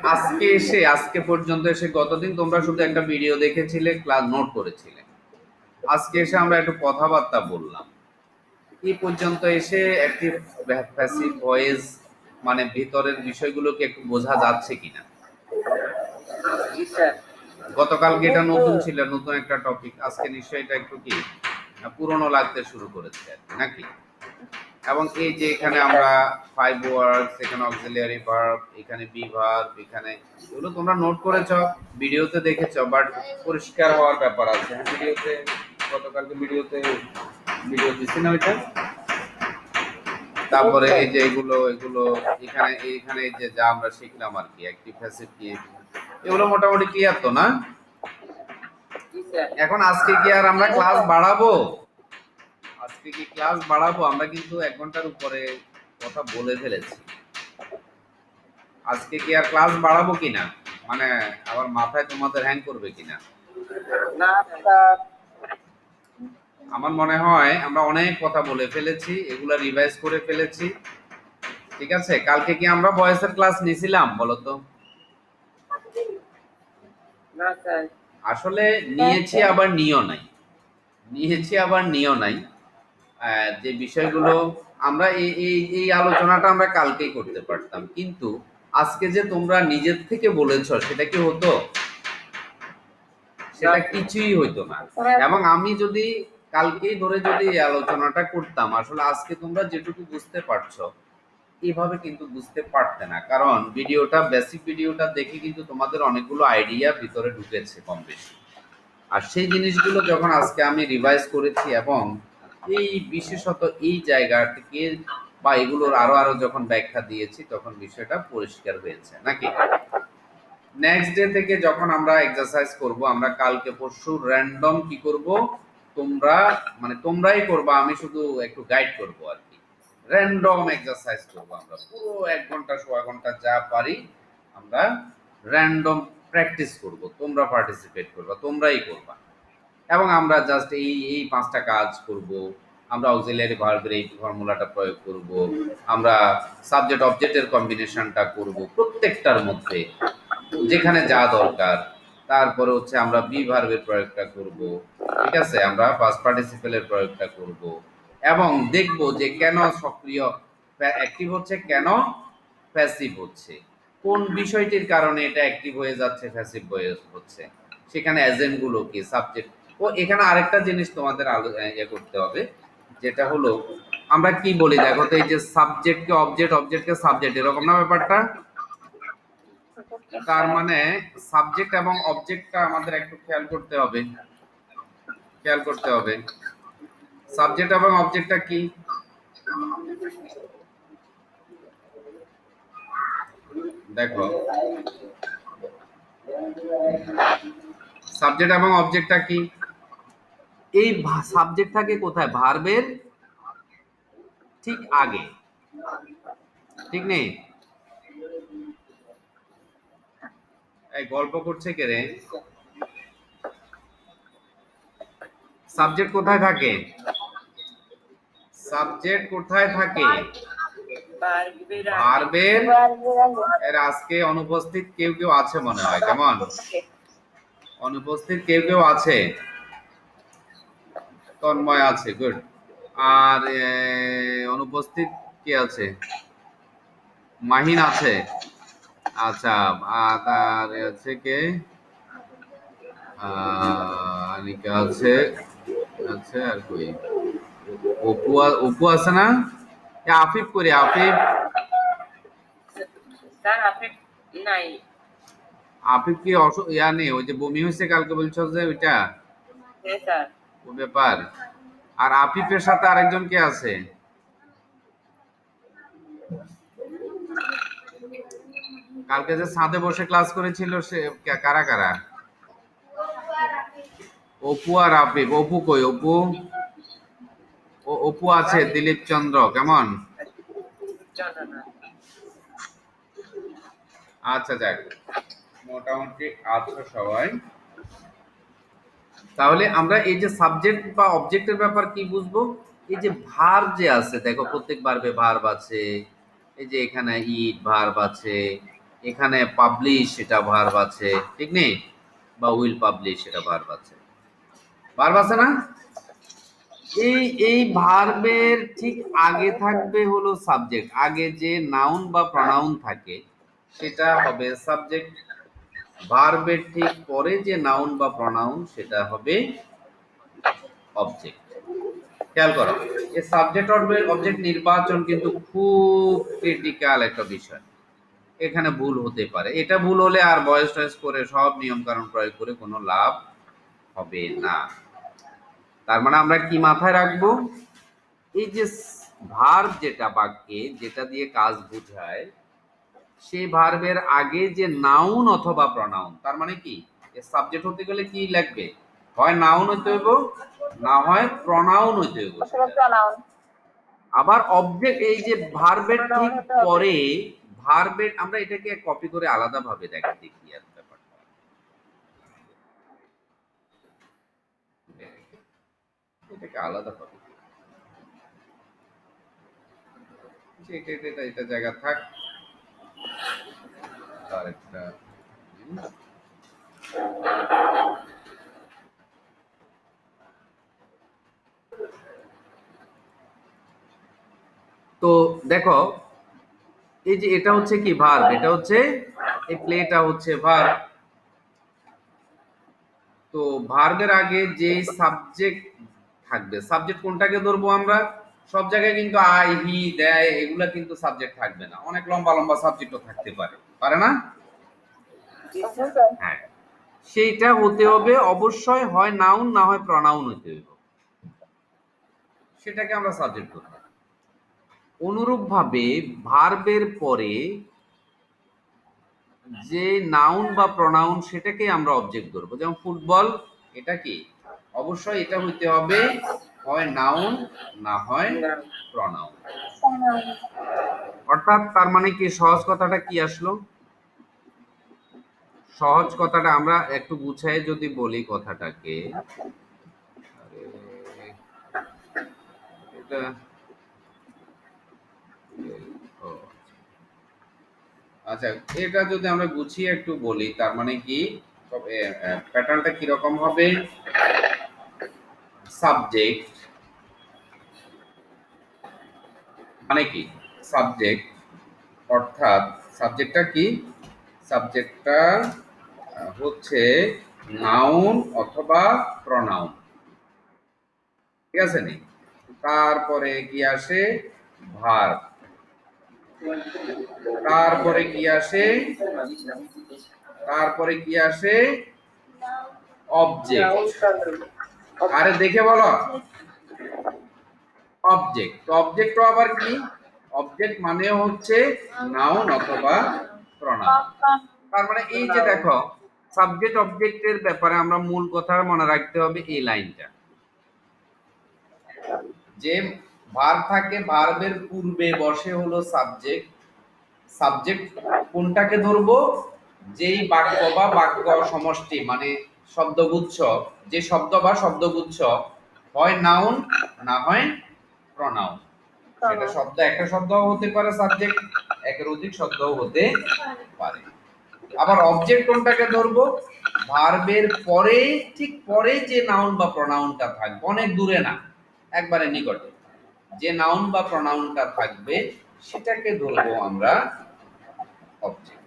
আজকে পর্যন্ত এসে গতদিন তোমরা শুধু একটা ভিডিও দেখেছিলে, ক্লাস নোট করেছিলে, আজকে এসে আমরা একটু কথাবার্তা বললাম, এই পর্যন্ত এসে অ্যাক্টিভ প্যাসিভ ভয়েস মানে ভিতরের বিষয়গুলোকে একটু বোঝা যাচ্ছে কিনা? জি স্যার। গতকালকে এটা নতুন ছিল, নতুন একটা টপিক, আজকে নিশ্চয়ই এটা একটু কি পুরনো লাগতে শুরু করেছে আর কি, নাকি? এবং এই যে এখানে আমরা ফাইভ ওয়ার্ডস, এখানে অক্সিলিয়ারি ভার্ব, এখানে বি ভার্ব, এখানে এগুলো তোমরা নোট করেছো, ভিডিওতে দেখেছো, বাট পরিষ্কার হওয়ার ব্যাপার আছে। হ্যাঁ, ভিডিওতে গতকালকে ভিডিও দিছি না ওইটা। তারপরে এই যে এগুলো এখানে এই যে যা আমরা শিখলাম আর কি, অ্যাক্টিভ প্যাসিভ কি, এগুলো মোটামুটি ক্লিয়ার তো না? জি স্যার। এখন আজকে কি আর আমরা ক্লাস বাড়াবো? আমরা কিন্তু 1 ঘন্টার উপরে কথা বলে ফেলেছি। আজকে কি আর ক্লাস বাড়াবো কিনা, মানে আবার মাথায় তোমাদের হ্যাং করবে কিনা? না স্যার। আমার মনে হয় আমরা অনেক কথা বলে ফেলেছি, এগুলা রিভাইজ করে ফেলেছি। ঠিক আছে, কালকে কি আমরা ভয়েসের ক্লাস নিছিলাম বলো তো? না স্যার। আসলে নিয়েছি আবার নিও নাই। যে বিষয়গুলো আমরা এই আলোচনাটা আমরা কালকেই করতে পারতাম, কিন্তু আজকে যে তোমরা নিজের থেকে বলেছো সেটা কি হতো? সেটা কিছুই হইতো না। এবং আমি যদি কালকেই ধরে যদি এই আলোচনাটা করতাম, আসলে আজকে তোমরা যেটুকু বুঝতে পারছো এভাবে কিন্তু বুঝতে পারতে না, কারণ বেসিক ভিডিওটা দেখে কিন্তু তোমাদের অনেকগুলো আইডিয়া ভিতরে ঢুকেছে কম বেশি। আর সেই জিনিসগুলো যখন আজকে আমি রিভাইজ করেছি এবং এই বিশেষত এই জায়গা থেকে বা এগুলোর আরো যখন ব্যাখ্যা দিয়েছি, তখন বিষয়টা পরিষ্কার হয়েছে, নাকি? নেক্সট ডে থেকে যখন আমরা এক্সারসাইজ করব, আমরা কালকে পরশু র্যান্ডম কি করব, তোমরাই করবা, আমি শুধু একটু গাইড করব আর কি। র্যান্ডম এক্সারসাইজ করব, আমরা পুরো 1 ঘন্টা 1.5 ঘন্টা যা পারি আমরা র্যান্ডম প্র্যাকটিস করব, তোমরা পার্টিসিপেট করবা, তোমরাই করবা। এবং আমরা জাস্ট এই 5টা কাজ করব। আমরা অক্সিলিয়ারি ভার্বের এই ফর্মুলাটা প্রয়োগ করব, আমরা সাবজেক্ট অবজেক্টের কম্বিনেশনটা করব প্রত্যেকটার মধ্যে যেখানে যা দরকার। তারপরে হচ্ছে আমরা বি ভার্বের প্রয়োগটা করব, ঠিক আছে, আমরা পাস্ট পার্টিসিপেলের প্রয়োগটা করব, এবং দেখব যে কেন সক্রিয় অ্যাক্টিভ হচ্ছে, কেন প্যাসিভ হচ্ছে, কোন বিষয়টির কারণে এটা অ্যাক্টিভ হয়ে যাচ্ছে, প্যাসিভ হচ্ছে, সেখানে এজেন্ট গুলো কি, সাবজেক্ট। ও এখানে আরেকটা জিনিস তোমাদের ইয়ে করতে হবে, যেটা হলো আমরা কি বলি দেখো তো, এই যে সাবজেক্টকে অবজেক্ট, অবজেক্টকে সাবজেক্ট, এরকম না ব্যাপারটা? তার মানে সাবজেক্ট এবং অবজেক্টটা আমাদের একটু খেয়াল করতে হবে। সাবজেক্ট এবং অবজেক্টটা কি? দেখো, সাবজেক্ট এবং অবজেক্টটা কি? এই সাবজেক্ট থাকে কোথায়? ভার্বের ঠিক আগে, ঠিক নেই? এই গল্প করছে কে রে? সাবজেক্ট কোথায় থাকে? সাবজেক্ট কোথায় থাকে? ভার্বের আগে। ভার্বের ভার্বের আগে। এর আজকে অনুপস্থিত কেউ কেউ আছে মনে হয়, কেমন? অনুপস্থিত কেউ কেউ আছে? তন্ময় আছে, গুড। আর অনুপস্থিত কে আছে? মাহিন আছে। আচ্ছা, আর আছে কে? আনিকা আছে, আছে আর কই? অপু আছে না? আফিফ করি, আফিফ। স্যার আপনি নাই। আফিফ কি ইয়া নেই? ওই যে বমি হয়েছে কালকে বলছো যে ওইটা, হ্যাঁ স্যার। ও ব্যাপার। আর আফিফের সাথে আরেকজন কে আছে? কালকে যে ছাদে বসে ক্লাস করেছিল সে কারা কারা? অপু আর আফিফ। অপু কই? অপু অপু আছে, দিলীপ চন্দ্র, কেমন? জানা না। আচ্ছা, যাক, মোটামুটি আছো সবাই। তাহলে আমরা এই যে সাবজেক্ট বা অবজেক্টের ব্যাপার কি বুঝবো? এই যে ভার্ব যে আছে, দেখো প্রত্যেক ভার্বে ভার্ব আছে। এই যে এখানে ইট ভার্ব আছে, এখানে পাবলিশ এটা ভার্ব আছে, ঠিক নেই? বা উইল পাবলিশ এটা ভার্ব আছে, ভার্ব আছে না? এই এই ভার্বের ঠিক আগে থাকবে হলো সাবজেক্ট। আগে যে নাউন বা প্রনাউন থাকে সেটা হবে সাবজেক্ট। ভার্বের ঠিক পরে যে নাউন বা প্রনাউন সেটা হবে অবজেক্ট। খেয়াল করো, এই সাবজেক্ট অবজেক্ট নির্বাচন কিন্তু খুব ক্রিটিক্যাল একটা বিষয়। এখানে ভুল হতে পারে, এটা ভুল হলে আর ভয়েস টয়েস করে সব নিয়ম কানুন প্রয়োগ করে কোনো লাভ হবে না। তার মানে আমরা কি মাথায় রাখবো? এই যে ভার্ব যেটা বাক্যে যেটা দিয়ে কাজ বোঝায়, সেই ভার্বের আগে যে নাউন অথবা প্রনাউন, তার মানে কি সাবজেক্ট হতে গেলে কি লাগবে? হয় নাউন হইতে হইব, না হয় প্রনাউন হইতে হইব। অথবা প্রনাউন। আবার অবজেক্ট এই যে ভার্বের Pronoun ঠিক হতে হবে। পরে, ভার্বের আমরা এটাকে কপি করে আলাদা ভাবে দেখি আর ব্যাপারটা। এটাকে আলাদা ভাবে এটা জায়গা থাক। আর একটা তো দেখো, এই যে এটা হচ্ছে কি ভার্ব, এটা হচ্ছে এই প্লেটা হচ্ছে ভার্ব। তো ভার্বের আগে যে সাবজেক্ট থাকবে, সাবজেক্ট কোনটাকে ধরবো আমরা? সব জায়গায় কিন্তু আই হি দেয় এগুলা কিন্তু সাবজেক্ট থাকবে না, অনেক লম্বা লম্বা সাবজেক্টও থাকতে পারে, পারে না? হ্যাঁ, সেইটা হতে হবে অবশ্যই হয় নাউন না হয় প্রনাউন হতে হবে, সেটাকে আমরা সাবজেক্ট ধরবো। অনুরূপভাবে ভার্বের পরে যে নাউন বা প্রনাউন সেটাকে আমরা অবজেক্ট ধরবো। যেমন ফুটবল, এটা কি? অবশ্যই এটা হইতে হবে হয় নাউন না হয় প্রনাউন। অর্থাৎ তার মানে কি, সহজ কথাটা কি আসলো? সহজ কথাটা আমরা একটু গুছাই যদি বলি কথাটাকে, আরে, এটা ও, আচ্ছা, এটা যদি আমরা গুছিয়ে একটু বলি তার মানে কি, প্যাটার্নটা কিরকম হবে? সাবজেক্ট মানে কি? সাবজেক্ট অর্থাৎ সাবজেক্টটা কি? সাবজেক্টটা হচ্ছে নাউন অথবা প্রনাউন, ঠিক আছে নি? তারপরে কি আসে? ভার্ব। তারপরে কি আসে? তারপরে কি আসে? অবজেক্ট। আরে দেখে বলো, অবজেক্ট। অবজেক্ট আবার কি? অবজেক্ট মানে হচ্ছে নাউন অথবা প্রনাউন। তার মানে এই যে দেখো, সাবজেক্ট অবজেক্টের ব্যাপারে আমরা মূল কথা মনে রাখতে হবে এই লাইনটা, যে ভার্ব থাকে, ভার্বের পূর্বে বসে হলো সাবজেক্ট। সাবজেক্ট কোনটাকে ধরবো? যেই বাক্য বা বাক্য সমষ্টি মানে শব্দগুচ্ছ, যে শব্দ বা শব্দগুচ্ছ হয় নাউন না হয় প্রনাউন। সেটা শব্দ, একটা শব্দও হতে পারে সাবজেক্ট, একের অধিক শব্দও হতে পারে। আবার অবজেক্ট কোনটাকে ধরবো? ভার্বের পরে, ঠিক পরে যে নাউন বা প্রনাউনটা থাকবে, অনেক দূরে না, একবারে নিকটে যে নাউন বা প্রনাউনটা থাকবে সেটাকে ধরবো আমরা অবজেক্ট।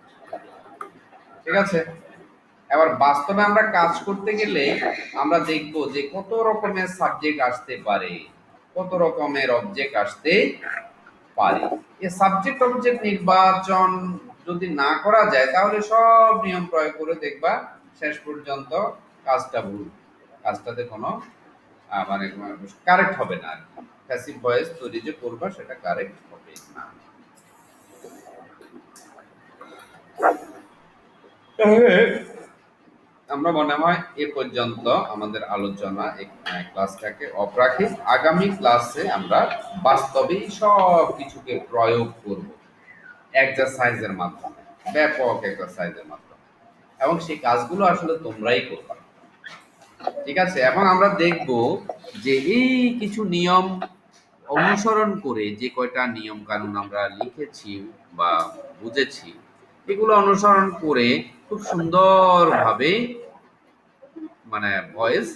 ঠিক আছে? এবার বাস্তবে আমরা কাজ করতে গেলে আমরা দেখব যে কত রকমের সাবজেক্ট আসতে পারে, কত রকমের অবজেক্ট আসতে পারে। এই সাবজেক্ট অবজেক্ট নির্বাচন যদি না করা যায় তাহলে সব নিয়ম প্রয়োগ করে দেখবা শেষ পর্যন্ত কাজটা ভুল, কাজটাতে কোনো মানে কারেক্ট হবে না আর কি। প্যাসিভ ভয়েস তৈরি যে করবা সেটা কারেক্ট হবে না। আমরা মনে হয় এ পর্যন্ত আমাদের আলোচনা ক্লাসটাকে অফ রাখি। আগামী ক্লাসে আমরা বাস্তবে সব কিছুকে প্রয়োগ করব এক্সারসাইজের মাধ্যমে, ব্যাপক এক্সারসাইজের মাধ্যমে, এবং সেই কাজগুলো আসলে তোমরাই করবা। ঠিক আছে? এবং আমরা দেখব যে এই কিছু নিয়ম অনুসরণ করে যে কয়টা নিয়ম কানুন আমরা লিখেছি বা বুঝেছি, এগুলো অনুসরণ করে খুব সুন্দরভাবে মানে ভয়েস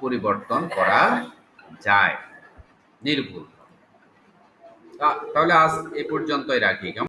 পরিবর্তন করা যায় নির্ভুল। তাহলে আজ এ পর্যন্তই রাখি। কেমন?